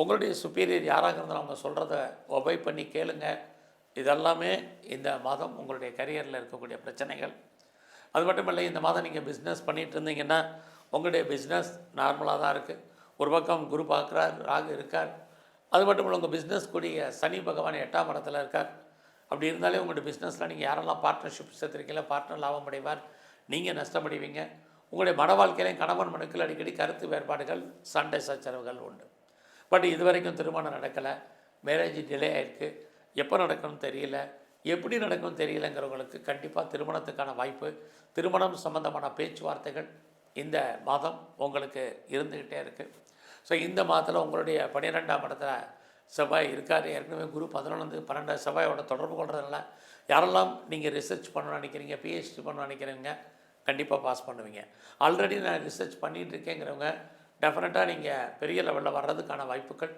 உங்களுடைய சுப்பீரியர் யாராக இருந்தாலும் அவங்க சொல்கிறத ஒபை பண்ணி கேளுங்க. இதெல்லாமே இந்த மாதம் உங்களுடைய கரியரில் இருக்கக்கூடிய பிரச்சனைகள். அது மட்டும் இல்லை, இந்த மாதம் நீங்கள் பிஸ்னஸ் பண்ணிகிட்டு இருந்தீங்கன்னா உங்களுடைய பிஸ்னஸ் நார்மலாக தான் இருக்குது. ஒரு பக்கம் குரு பார்க்குறார், ராகு இருக்கார். அது மட்டும் இல்லை, உங்கள் பிஸ்னஸ் கூடிய சனி பகவான் 8ஆம் இடத்துல இருக்கார். அப்படி இருந்தாலே உங்களுடைய பிஸ்னஸில் நீங்கள் யாரெல்லாம் பார்ட்னர்ஷிப் சேர்த்துருக்கீங்களோ பார்ட்னர் லாபம் அடைவார், நீங்கள் நஷ்டமடைவீங்க. உங்களுடைய மன வாழ்க்கையிலையும் கணவன் மனுக்கள் அடிக்கடி கருத்து வேறுபாடுகள், சண்டை சச்சரவுகள் உண்டு. பட் இது வரைக்கும் திருமணம் நடக்கலை, மேரேஜ் டிலே ஆகிருக்கு, எப்போ நடக்கணும்னு தெரியல, எப்படி நடக்கும்னு தெரியலைங்கிறவங்களுக்கு கண்டிப்பாக திருமணத்துக்கான வாய்ப்பு, திருமணம் சம்மந்தமான பேச்சுவார்த்தைகள் இந்த மாதம் உங்களுக்கு இருந்துக்கிட்டே இருக்குது. ஸோ இந்த மாதத்தில் உங்களுடைய 12ஆம் இடத்துல செவ்வாய் இருக்கார். ஏற்கனவே குரு 11-12 செவ்வாயோட தொடர்பு கொள்றதுனால யாரெல்லாம் நீங்கள் ரிசர்ச் பண்ணணும்னு நினைக்கிறீங்க, பிஹெச்டி பண்ணணும்னு நினைக்கிறீங்க, கண்டிப்பாக பாஸ் பண்ணுவீங்க. ஆல்ரெடி நான் ரிசர்ச் பண்ணிகிட்டு இருக்கேங்கிறவங்க டெஃபினட்டாக நீங்கள் பெரிய லெவலில் வர்றதுக்கான வாய்ப்புகள்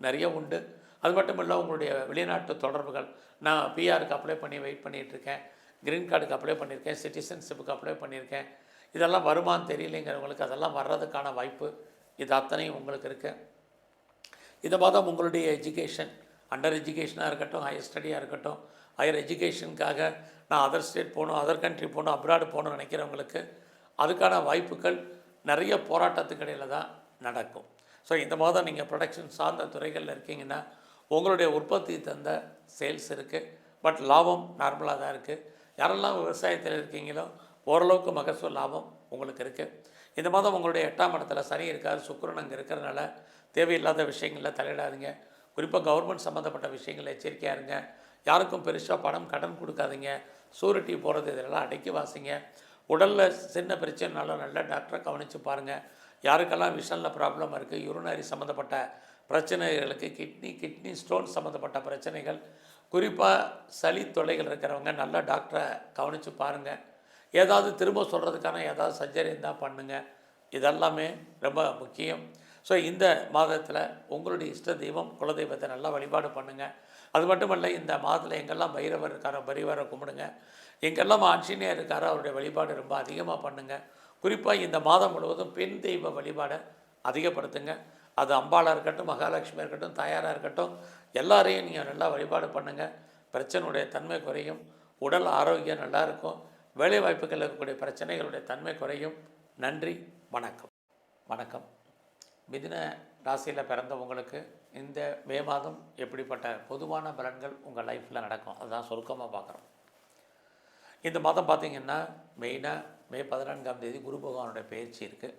நிறைய உண்டு. அது மட்டும் இல்லை, உங்களுடைய வெளிநாட்டு தொடர்புகள், நான் பிஆருக்கு அப்ளை பண்ணி வெயிட் பண்ணிகிட்ருக்கேன், க்ரீன் கார்டுக்கு அப்ளை பண்ணியிருக்கேன், சிட்டிசன்ஷிப்புக்கு அப்ளை பண்ணியிருக்கேன், இதெல்லாம் வருமானு தெரியலைங்கிறவங்களுக்கு அதெல்லாம் வர்றதுக்கான வாய்ப்பு இது அத்தனையும் உங்களுக்கு இருக்குது. இந்த மாதம் உங்களுடைய எஜுகேஷன், அண்டர் எஜுகேஷனாக இருக்கட்டும், ஹையர் ஸ்டடியாக இருக்கட்டும், ஹையர் எஜுகேஷனுக்காக நான் அதர் ஸ்டேட் போகணும், அதர் கண்ட்ரி போகணும், அப்ராடு போகணும்னு நினைக்கிறவங்களுக்கு அதுக்கான வாய்ப்புகள் நிறைய போராட்டத்துக்கு இடையில் தான் நடக்கும். ஸோ இந்த மாதம் நீங்கள் ப்ரொடக்ஷன் சார்ந்த துறைகளில் இருக்கீங்கன்னா உங்களுடைய உற்பத்தி தந்த சேல்ஸ் இருக்குது, பட் லாபம் நார்மலாக தான் இருக்குது. யாரெல்லாம் விவசாயத்தில் இருக்கீங்களோ ஓரளவுக்கு மகசூல் லாபம் உங்களுக்கு இருக்குது. இந்த மாதம் உங்களுடைய 8ஆம் இடத்துல சனி இருக்கார், சுக்கிரன் அங்கே இருக்கிறதுனால தேவையில்லாத விஷயங்களில் தலையிடாதீங்க. குறிப்பாக கவர்மெண்ட் சம்மந்தப்பட்ட விஷயங்களில் எச்சரிக்கையாக இருங்க. யாருக்கும் பெருசாக பணம் கடன் கொடுக்காதீங்க. சூரிட்டி போகிறது இதெல்லாம் அடக்கி வாசிங்க. உடலில் சின்ன பிரச்சனைனாலும் நல்ல டாக்டரை கவனித்து பாருங்கள். யாருக்கெல்லாம் விஷனில் ப்ராப்ளம் இருக்குது, யூரினரி சம்மந்தப்பட்ட பிரச்சனைகளுக்கு, கிட்னி ஸ்டோன் சம்மந்தப்பட்ட பிரச்சனைகள், குறிப்பாக சளி தொல்லைகள் இருக்கிறவங்க நல்ல டாக்டரை கவனித்து பாருங்கள். ஏதாவது திரும்ப சொல்கிறதுக்கான ஏதாவது சர்ஜரி இருந்தால் பண்ணுங்கள். இதெல்லாமே ரொம்ப முக்கியம். ஸோ இந்த மாதத்தில் உங்களுடைய இஷ்ட தெய்வம் குலதெய்வத்தை நல்லா வழிபாடு பண்ணுங்கள். அது மட்டும் இல்லை, இந்த மாதத்தில் எங்கெல்லாம் பைரவர் இருக்காரோ பைரவரை கும்பிடுங்க, எங்கெல்லாம் ஆஞ்சநேயர் இருக்காரோ அவருடைய வழிபாடு ரொம்ப அதிகமாக பண்ணுங்கள். குறிப்பாக இந்த மாதம் முழுவதும் பெண் தெய்வ வழிபாடை அதிகப்படுத்துங்க. அது அம்பாளாக இருக்கட்டும், மகாலட்சுமியாக இருக்கட்டும், தாயாராக இருக்கட்டும், எல்லாரையும் நீங்கள் நல்லா வழிபாடு பண்ணுங்கள். பிரச்சனையுடைய தன்மை குறையும், உடல் ஆரோக்கியம் நல்லாயிருக்கும், வேலைவாய்ப்புகளில் இருக்கக்கூடிய பிரச்சனைகளுடைய தன்மை குறையும். நன்றி, வணக்கம். வணக்கம். மிதுன ராசியில் பிறந்தவங்களுக்கு இந்த மே மாதம் எப்படிப்பட்ட பொதுவான பலன்கள் உங்கள் லைஃப்பில் நடக்கும், அதுதான் சுருக்கமாக பார்க்குறோம். இந்த மாதம் பார்த்திங்கன்னா மெயினாக மே 14ஆம் தேதி குரு பகவானுடைய பயிற்சி இருக்குது.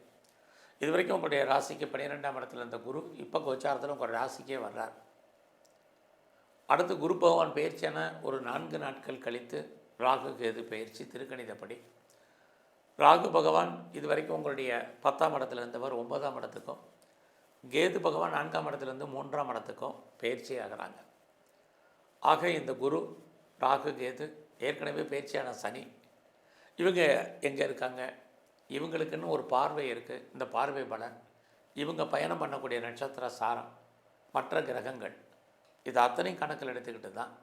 இது வரைக்கும் உங்களுடைய ராசிக்கு 12ஆம் இடத்துல இருந்த குரு இப்போ கோச்சாரத்தில் உங்கள் ராசிக்கே வர்றார். அடுத்து குரு பகவான் பயிற்சியான ஒரு 4 நாட்கள் கழித்து ராகு கேது பயிற்சி திருக்கணிதப்படி. ராகு பகவான் இது வரைக்கும் உங்களுடைய 10ஆம் இடத்துல இருந்தவர் 9ஆம் இடத்துக்கும், கேது பகவான் 4ஆம் இடத்துலேருந்து 3ஆம் இடத்துக்கும் பயிற்சி ஆகிறாங்க. ஆக இந்த குரு ராகு கேது ஏற்கனவே பயிற்சியான சனி இவங்க எங்கே இருக்காங்க, இவங்களுக்குன்னு ஒரு பார்வை இருக்குது. இந்த பார்வை பலன், இவங்க பயணம் பண்ணக்கூடிய நட்சத்திர சாரம், மற்ற கிரகங்கள், இது அத்தனையும் கணக்கில் எடுத்துக்கிட்டு தான்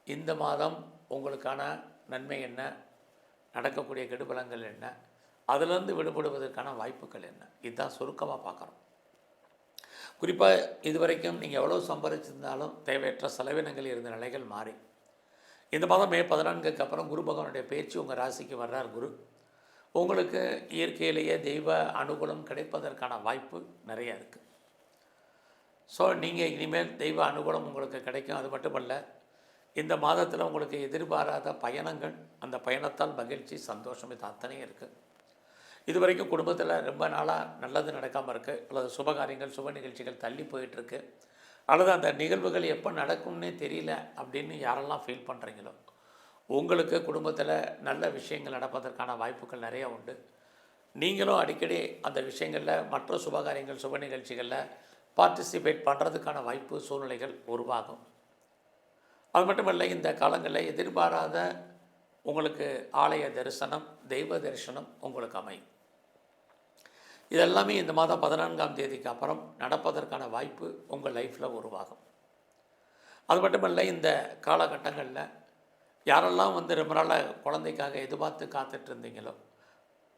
இந்த மாதம் உங்களுக்கான நன்மை என்ன, நடக்கக்கூடிய கெடுபலங்கள் என்ன, அதிலிருந்து விடுபடுவதற்கான வாய்ப்புகள் என்ன, இதுதான் சுருக்கமாக பார்க்குறோம். குறிப்பாக இது வரைக்கும் நீங்கள் எவ்வளோ சம்பாதிச்சிருந்தாலும் தேவையற்ற செலவினங்கள் இருந்த நிலைகள் மாறி இந்த மாதம் மே 14க்கு அப்புறம் குரு பகவானுடைய பயிற்சி உங்கள் ராசிக்கு வர்றார். குரு உங்களுக்கு இயற்கையிலேயே தெய்வ அனுகூலம் கிடைப்பதற்கான வாய்ப்பு நிறைய இருக்குது. ஸோ நீங்கள் இனிமேல் தெய்வ அனுகூலம் உங்களுக்கு கிடைக்கும். அது மட்டுமல்ல, இந்த மாதத்தில் உங்களுக்கு எதிர்பாராத பயணங்கள், அந்த பயணத்தால் மகிழ்ச்சி, சந்தோஷம், இது அத்தனையும் இருக்குது. இது வரைக்கும் குடும்பத்தில் ரொம்ப நாளாக நல்லது நடக்காமல் இருக்குது, அல்லது சுபகாரியங்கள் சுப நிகழ்ச்சிகள் தள்ளி போயிட்டுருக்கு, அல்லது அந்த நிகழ்வுகள் எப்போ நடக்கும்னே தெரியல அப்படின்னு யாரெல்லாம் ஃபீல் பண்ணுறீங்களோ உங்களுக்கு குடும்பத்தில் நல்ல விஷயங்கள் நடப்பதற்கான வாய்ப்புகள் நிறையா உண்டு. நீங்களும் அடிக்கடி அந்த விஷயங்களில் மற்ற சுபகாரியங்கள் சுப நிகழ்ச்சிகளில் பார்ட்டிசிபேட் பண்ணுறதுக்கான வாய்ப்பு சூழ்நிலைகள் உருவாகும். அது மட்டும் இல்லை, இந்த காலங்களில் எதிர்பாராத உங்களுக்கு ஆலய தரிசனம், தெய்வ தரிசனம் உங்களுக்கு அமையும். இதெல்லாமே இந்த மாதம் 14ஆம் தேதிக்கு அப்புறம் நடப்பதற்கான வாய்ப்பு உங்கள் லைஃப்பில் உருவாகும். அது மட்டுமல்ல, இந்த காலகட்டங்களில் யாரெல்லாம் வந்து ரொம்ப நாளாக குழந்தைக்காக எதிர்பார்த்து காத்துட்டு இருந்தீங்களோ,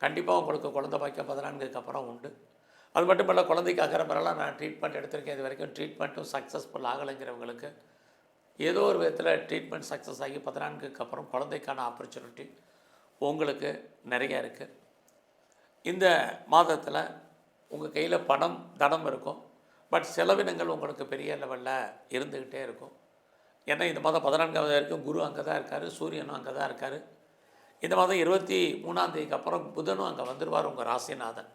கண்டிப்பாக உங்களுக்கு குழந்தை பாக்கியம் 14க்கு அப்புறம் உண்டு. அது மட்டுமல்ல, குழந்தைக்காக ரொம்ப நாளாக நான் ட்ரீட்மெண்ட் எடுத்திருக்கேன், இது வரைக்கும் ட்ரீட்மெண்ட்டும் சக்ஸஸ்ஃபுல் ஆகலைங்கிறவங்களுக்கு ஏதோ ஒரு விதத்தில் ட்ரீட்மெண்ட் சக்ஸஸ் ஆகி 14க்கு அப்புறம் குழந்தைக்கான ஆப்பர்ச்சுனிட்டி உங்களுக்கு நிறைய இருக்குது. இந்த மாதத்தில் உங்கள் கையில் பணம் தனம் இருக்கும். பட் செலவினங்கள் உங்களுக்கு பெரிய லெவலில் இருந்துக்கிட்டே இருக்கும். ஏன்னா இந்த மாதம் 14வது வரைக்கும் குரு அங்கே தான் இருக்கார், சூரியனும் அங்கே தான் இருக்கார். இந்த மாதம் 23ஆம் தேதிக்கு அப்புறம் புதனும் அங்கே வந்துடுவார், உங்கள் ராசிநாதன்.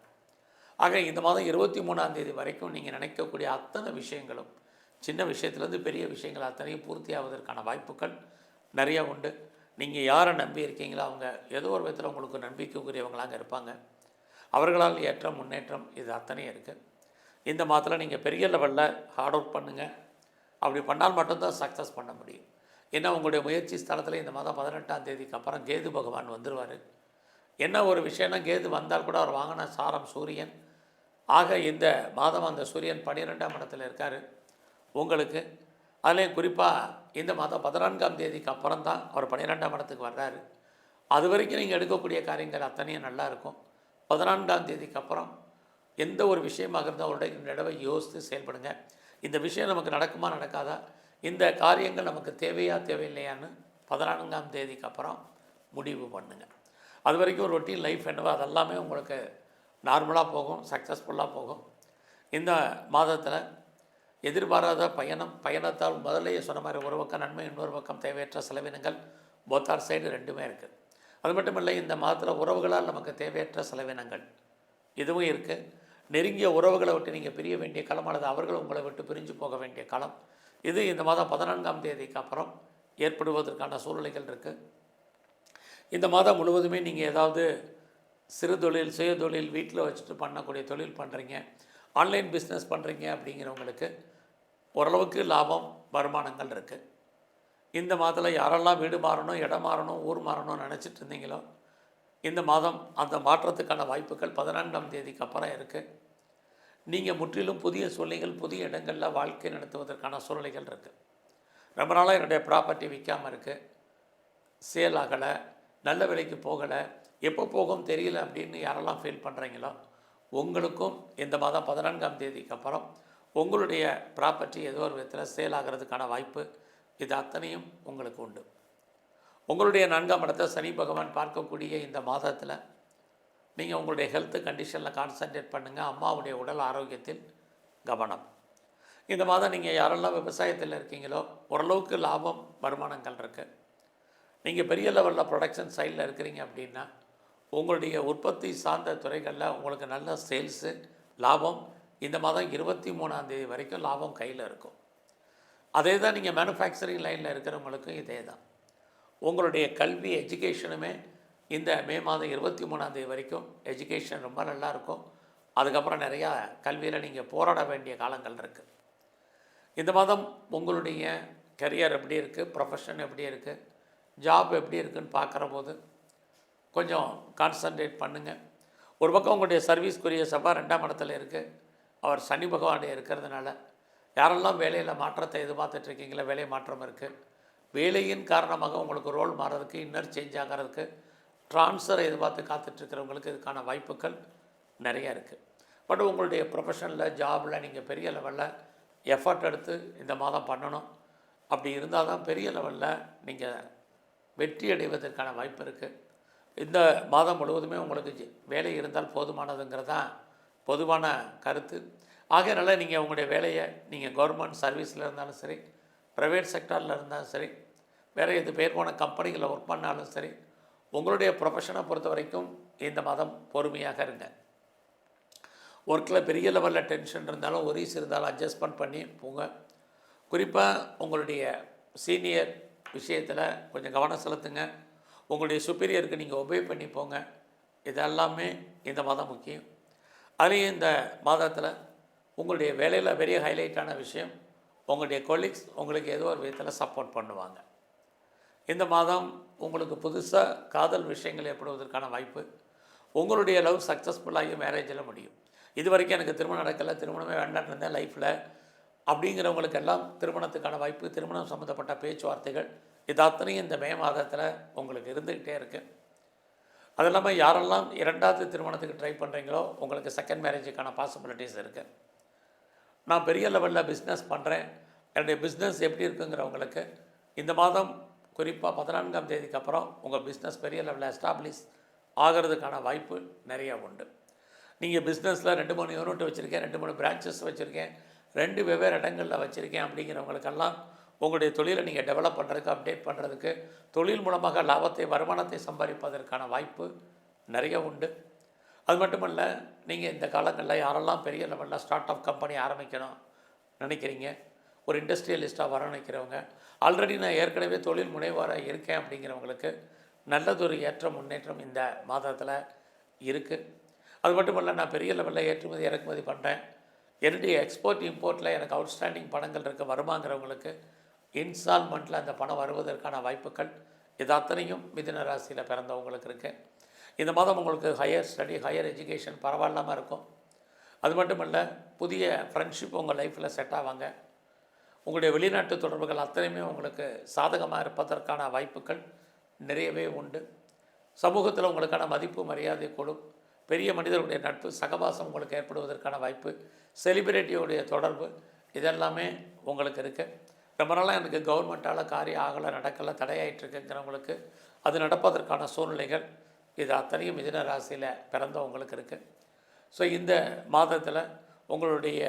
ஆக இந்த மாதம் 23ஆம் தேதி வரைக்கும் நீங்கள் நினைக்கக்கூடிய அத்தனை விஷயங்களும், சின்ன விஷயத்துலேருந்து பெரிய விஷயங்கள் அத்தனையும் பூர்த்தி ஆவதற்கான வாய்ப்புகள் நிறைய உண்டு. நீங்கள் யாரை நம்பி இருக்கீங்களோ அவங்க ஏதோ ஒரு விதத்தில் உங்களுக்கு நம்பிக்கைக்குரியவங்களாக இருப்பாங்க. அவர்களால் ஏற்றம் முன்னேற்றம் இது அத்தனையும் இருக்குது. இந்த மாதத்தில் நீங்கள் பெரிய லெவலில் ஹார்ட் ஒர்க் பண்ணுங்கள். அப்படி பண்ணால் மட்டும்தான் சக்ஸஸ் பண்ண முடியும். ஏன்னா உங்களுடைய முயற்சி ஸ்தலத்தில் இந்த மாதம் 18ஆம் தேதிக்கு அப்புறம் கேது பகவான் வந்துடுவார். என்ன ஒரு விஷயம்னா, கேது வந்தால் கூட அவர் வாங்கின சாரம் சூரியன். ஆக இந்த மாதம் அந்த சூரியன் 12ஆம் இடத்துல இருக்கார் உங்களுக்கு. அதுலேயும் குறிப்பாக இந்த மாதம் 14ஆம் தேதிக்கு அப்புறம் தான் அவர் 12ஆம் இடத்துக்கு வர்றாரு. அது வரைக்கும் நீங்கள் எடுக்கக்கூடிய காரியங்கள் அத்தனையும் நல்லா இருக்கும். 14ஆம் தேதிக்கு அப்புறம் எந்த ஒரு விஷயமாக இருந்தால் அவருடைய நடவை யோசித்து செயல்படுங்க. இந்த விஷயம் நமக்கு நடக்குமா நடக்காதா, இந்த காரியங்கள் நமக்கு தேவையா தேவையில்லையான்னு 14ஆம் தேதிக்கு அப்புறம் முடிவு பண்ணுங்கள். அது வரைக்கும் ஒரு ரொட்டீன் லைஃப் என்னவோ அதெல்லாமே உங்களுக்கு நார்மலாக போகும், சக்ஸஸ்ஃபுல்லாக போகும். இந்த மாதத்தில் எதிர்பாராத பயணத்தால் முதல்லையே சொன்ன மாதிரி ஒரு பக்கம் நன்மை, இன்னொரு பக்கம் தேவையற்ற செலவினங்கள், போத்தார் சைடு ரெண்டுமே இருக்குது. அது மட்டும் இல்லை, இந்த மாதத்தில் உறவுகளால் நமக்கு தேவையற்ற செலவினங்கள் இதுவும் இருக்குது. நெருங்கிய உறவுகளை விட்டு நீங்கள் பிரிய வேண்டிய காலம், அல்லது அவர்கள் உங்களை விட்டு பிரிஞ்சு போக வேண்டிய காலம் இது இந்த மாதம் 14ஆம் தேதிக்கு அப்புறம் ஏற்படுவதற்கான சூழ்நிலைகள் இருக்குது. இந்த மாதம் முழுவதுமே நீங்கள் ஏதாவது சிறு தொழில், சுய தொழில், வீட்டில் வச்சுட்டு பண்ணக்கூடிய தொழில் பண்ணுறீங்க, ஆன்லைன் பிஸ்னஸ் பண்ணுறீங்க அப்படிங்கிறவங்களுக்கு ஓரளவுக்கு லாபம், வருமானங்கள் இருக்குது. இந்த மாதத்தில் யாரெல்லாம் வீடு மாறணும், இடம் மாறணும், ஊர் மாறணும்னு நினச்சிட்டு இருந்தீங்களோ, இந்த மாதம் அந்த மாற்றத்துக்கான வாய்ப்புகள் 14ஆம் தேதிக்கு அப்புறம் இருக்குது. நீங்கள் முற்றிலும் புதிய சூழ்நிலைகள், புதிய இடங்களில் வாழ்க்கை நடத்துவதற்கான சூழ்நிலைகள் இருக்குது. ரொம்ப நாளாக என்னுடைய ப்ராப்பர்ட்டி விற்காமல் இருக்குது, சேல் ஆகலை, நல்ல விலைக்கு போகலை, எப்போ போகும் தெரியல அப்படின்னு யாரெல்லாம் ஃபீல் பண்ணுறீங்களோ, உங்களுக்கும் இந்த மாதம் 14ஆம் தேதிக்கு அப்புறம் உங்களுடைய ப்ராப்பர்ட்டி ஏதோ ஒரு விதத்தில் சேல் ஆகிறதுக்கான வாய்ப்பு இது அத்தனையும் உங்களுக்கு உண்டு. உங்களுடைய 4ஆம் இடத்தை சனி பகவான் பார்க்கக்கூடிய இந்த மாதத்தில் நீங்கள் உங்களுடைய ஹெல்த் கண்டிஷனில் கான்சன்ட்ரேட் பண்ணுங்கள். அம்மாவுடைய உடல் ஆரோக்கியத்தில் கவனம். இந்த மாதம் நீங்கள் யாரெல்லாம் விவசாயத்தில் இருக்கீங்களோ ஓரளவுக்கு லாபம், வருமானங்கள் இருக்குது. நீங்கள் பெரிய லெவலில் ப்ரொடக்ஷன் சைடில் இருக்கிறீங்க அப்படின்னா உங்களுடைய உற்பத்தி சார்ந்த துறைகளில் உங்களுக்கு நல்ல சேல்ஸு, லாபம் இந்த மாதம் 23ஆம் தேதி வரைக்கும் லாபம் கையில் இருக்கும். அதே தான் நீங்கள் மேனுஃபேக்சரிங் லைனில் இருக்கிறவங்களுக்கும் இதே தான். உங்களுடைய கல்வி, எஜுகேஷனுமே இந்த மே மாதம் 23ஆம் தேதி வரைக்கும் எஜுகேஷன் ரொம்ப நல்லாயிருக்கும். அதுக்கப்புறம் நிறையா கல்வியில் நீங்கள் போராட வேண்டிய காலங்கள் இருக்குது. இந்த மாதம் உங்களுடைய கரியர் எப்படி இருக்குது, ப்ரொஃபஷன் எப்படி இருக்குது, ஜாப் எப்படி இருக்குதுன்னு பார்க்குற போது கொஞ்சம் கான்சன்ட்ரேட் பண்ணுங்கள். ஒரு பக்கம் உங்களுடைய சர்வீஸ்க்குரிய செவ்வாய் 2ஆம் இடத்துல இருக்குது, அவர் சனி பகவானுடைய இருக்கிறதுனால யாரெல்லாம் வேலையில் மாற்றத்தை எதிர்பார்த்துட்ருக்கீங்களோ வேலை மாற்றம் இருக்குது. வேலையின் காரணமாக உங்களுக்கு ரோல் மாறதுக்கு, இன்னர் சேஞ்ச் ஆகிறதுக்கு, ட்ரான்ஸ்ஃபரை எதிர்பார்த்து காத்துட்ருக்கிறவங்களுக்கு இதுக்கான வாய்ப்புகள் நிறையா இருக்குது. பட் உங்களுடைய ப்ரொஃபஷனில், ஜாபில் நீங்கள் பெரிய லெவலில் எஃபர்ட் எடுத்து இந்த மாதம் பண்ணணும். அப்படி இருந்தால் தான் பெரிய லெவலில் நீங்கள் வெற்றி அடைவதற்கான வாய்ப்பு இருக்குது. இந்த மாதம் முழுவதுமே உங்களுக்கு வேலை இருந்தால் போதுமானதுங்கிறதான் பொதுவான கருத்து. ஆகையினால நீங்கள் உங்களுடைய வேலையை நீங்கள் கவர்மெண்ட் சர்வீஸில் இருந்தாலும் சரி, ப்ரைவேட் செக்டாரில் இருந்தாலும் சரி, வேறு எது பேர் போன கம்பெனிகளில் ஒர்க் பண்ணாலும் சரி, உங்களுடைய ப்ரொஃபஷனை பொறுத்த வரைக்கும் இந்த மாதம் பொறுமையாக இருங்க. ஒர்க்கில் பெரிய லெவலில் டென்ஷன் இருந்தாலும், ஒரீஸ் இருந்தாலும் அட்ஜஸ்ட்மெண்ட் பண்ணி போங்க. குறிப்பாக உங்களுடைய சீனியர் விஷயத்தில் கொஞ்சம் கவனம் செலுத்துங்க. உங்களுடைய சுப்பீரியருக்கு நீங்கள் ஒபே பண்ணி போங்க. இதெல்லாமே இந்த மாதம் முக்கியம். அதுலேயும் இந்த மாதத்தில் உங்களுடைய வேலையில் பெரிய ஹைலைட்டான விஷயம், உங்களுடைய கொலீக்ஸ் உங்களுக்கு ஏதோ ஒரு விதத்தில் சப்போர்ட் பண்ணுவாங்க. இந்த மாதம் உங்களுக்கு புதுசாக காதல் விஷயங்கள் ஏற்படுவதற்கான வாய்ப்பு, உங்களுடைய லவ் சக்ஸஸ்ஃபுல்லாகி மேரேஜில் முடியும். இது வரைக்கும் எனக்கு திருமணம் நடக்கலை, திருமணமே வேண்டான்னு இருந்தேன், லைஃப்பில் அப்படிங்கிறவங்களுக்கு எல்லாம் திருமணத்துக்கான வாய்ப்பு, திருமணம் சம்மந்தப்பட்ட பேச்சுவார்த்தைகள் இது அத்தனையும் இந்த மே மாதத்தில் உங்களுக்கு இருந்துக்கிட்டே இருக்குது. அது இல்லாமல் யாரெல்லாம் 2வது திருமணத்துக்கு ட்ரை பண்ணுறீங்களோ உங்களுக்கு செகண்ட் மேரேஜுக்கான பாசிபிலிட்டிஸ் இருக்குது. நான் பெரிய லெவலில் பிஸ்னஸ் பண்ணுறேன், என்னுடைய பிஸ்னஸ் எப்படி இருக்குங்கிறவங்களுக்கு இந்த மாதம் குறிப்பாக 14ஆம் தேதிக்கு அப்புறம் உங்கள் பிஸ்னஸ் பெரிய லெவலில் எஸ்டாப்ளிஷ் ஆகிறதுக்கான வாய்ப்பு நிறையா உண்டு. நீங்கள் பிஸ்னஸில் 2-3 யூனிட் வச்சுருக்கேன், 2-3 பிரான்ச்சஸ் வச்சுருக்கேன், 2 வெவ்வேறு இடங்களில் வச்சுருக்கேன் அப்படிங்கிறவங்களுக்கெல்லாம் உங்களுடைய தொழிலை நீங்கள் டெவலப் பண்ணுறதுக்கு, அப்டேட் பண்ணுறதுக்கு, தொழில் மூலமாக லாபத்தை வருமானத்தை சம்பாதிப்பதற்கான வாய்ப்பு நிறைய உண்டு. அது மட்டுமல்ல, நீங்கள் இந்த காலங்களில் யாரெல்லாம் பெரிய லெவலில் ஸ்டார்ட் அப் கம்பெனி ஆரம்பிக்கணும் நினைக்கிறீங்க, ஒரு இண்டஸ்ட்ரியலிஸ்ட்டாக வர நினைக்கிறவங்க, ஆல்ரெடி நான் ஏற்கனவே தொழில் முனைவோராக இருக்கேன் அப்படிங்கிறவங்களுக்கு நல்லதொரு ஏற்ற முன்னேற்றம் இந்த மாதத்தில் இருக்குது. அது மட்டுமல்ல, நான் பெரிய லெவலில் ஏற்றுமதி இறக்குமதி பண்ணுறேன், என்னுடைய எக்ஸ்போர்ட் இம்போர்ட்டில் எனக்கு அவுட்ஸ்டாண்டிங் பணங்கள் இருக்க வருமாங்கிறவங்களுக்கு இன்ஸ்டால்மெண்ட்டில் அந்த பணம் வருவதற்கான வாய்ப்புகள் இது அத்தனையும் மிதுன ராசியில் பிறந்தவங்களுக்கு இருக்குது. இந்த மாதம் உங்களுக்கு ஹையர் ஸ்டடி, ஹையர் எஜுகேஷன் பரவாயில்லாமல் இருக்கும். அது மட்டும் இல்லை, புதிய ஃப்ரெண்ட்ஷிப் உங்கள் லைஃப்பில் செட் ஆவாங்க. உங்களுடைய வெளிநாட்டு தொடர்புகள் அத்தனையுமே உங்களுக்கு சாதகமாக இருப்பதற்கான வாய்ப்புகள் நிறையவே உண்டு. சமூகத்தில் உங்களுக்கான மதிப்பு மரியாதை கூடும். பெரிய மனிதர்களுடைய நட்பு சகவாசம் உங்களுக்கு ஏற்படுவதற்கான வாய்ப்பு, செலிபிரிட்டியோடைய தொடர்பு இதெல்லாமே உங்களுக்கு இருக்குது. ரொம்ப நாளாக எனக்கு கவர்மெண்ட்டால் காரியம் ஆகலை, நடக்கலை, தடையாயிட்டுருக்குங்கிறவங்களுக்கு அது நடப்பதற்கான சூழ்நிலைகள் இது அத்தனையும் மிதுன ராசியில் பிறந்தவங்களுக்கு இருக்குது. ஸோ இந்த மாதத்தில் உங்களுடைய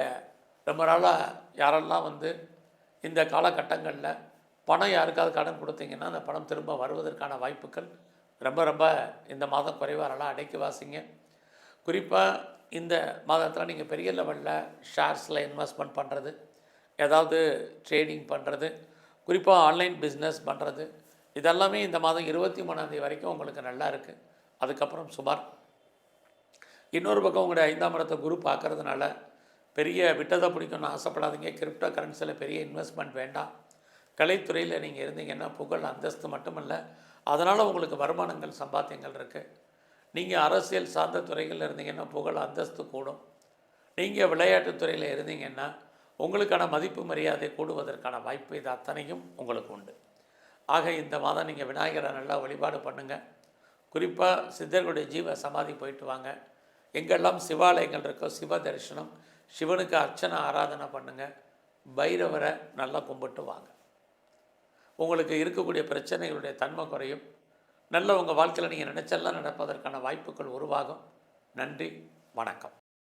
ரொம்ப நாளாக யாரெல்லாம் இந்த காலகட்டங்களில் பணம் யாருக்காவது கடன் கொடுத்தீங்கன்னா அந்த பணம் திரும்ப வருவதற்கான வாய்ப்புகள் ரொம்ப ரொம்ப இந்த மாதம் குறைவாரெல்லாம் அடைக்கி வாசிங்க. குறிப்பாக இந்த மாதத்தில் நீங்கள் பெரிய லெவலில் ஷேர்ஸில் இன்வெஸ்ட்மெண்ட் பண்ணுறது, ஏதாவது ட்ரேடிங் பண்ணுறது, குறிப்பாக ஆன்லைன் பிஸ்னஸ் பண்ணுறது, இதெல்லாமே இந்த மாதம் 23ஆம் தேதி வரைக்கும் உங்களுக்கு நல்லா இருக்குது. அதுக்கப்புறம் சுமார் இன்னொரு பக்கம் உங்களுடைய 5ஆம் இடத்தை குரு பார்க்கறதுனால பெரிய விட்டதை பிடிக்கணும்னு ஆசைப்படாதீங்க. கிரிப்டோ கரன்சியில் பெரிய இன்வெஸ்ட்மெண்ட் வேண்டாம். கலைத்துறையில் நீங்கள் இருந்தீங்கன்னா புகழ் அந்தஸ்து மட்டுமல்ல, அதனால் உங்களுக்கு வருமானங்கள் சம்பாத்தியங்கள் இருக்குது. நீங்கள் அரசியல் சார்ந்த துறைகளில் இருந்தீங்கன்னா புகழ் அந்தஸ்து கூடும். நீங்கள் விளையாட்டுத்துறையில் இருந்தீங்கன்னா உங்களுக்கான மதிப்பு மரியாதை கூடுவதற்கான வாய்ப்பு இது அத்தனையும் உங்களுக்கு உண்டு. ஆக இந்த மாதம் நீங்கள் விநாயகரை நல்லா வழிபாடு பண்ணுங்கள். குறிப்பாக சித்தர்களுடைய ஜீவ சமாதி போயிட்டு வாங்க. எங்கெல்லாம் சிவாலயங்கள் இருக்கோ சிவ தரிசனம், சிவனுக்கு அர்ச்சனை ஆராதனை பண்ணுங்கள். பைரவரை நல்லா கும்பிட்டு வாங்க. உங்களுக்கு இருக்கக்கூடிய பிரச்சனைகளுடைய தன்மை குறையும். நல்ல உங்கள் வாழ்க்கையில் நீங்கள் நினச்செல்லாம் நடப்பதற்கான வாய்ப்புகள் உருவாகும். நன்றி, வணக்கம்.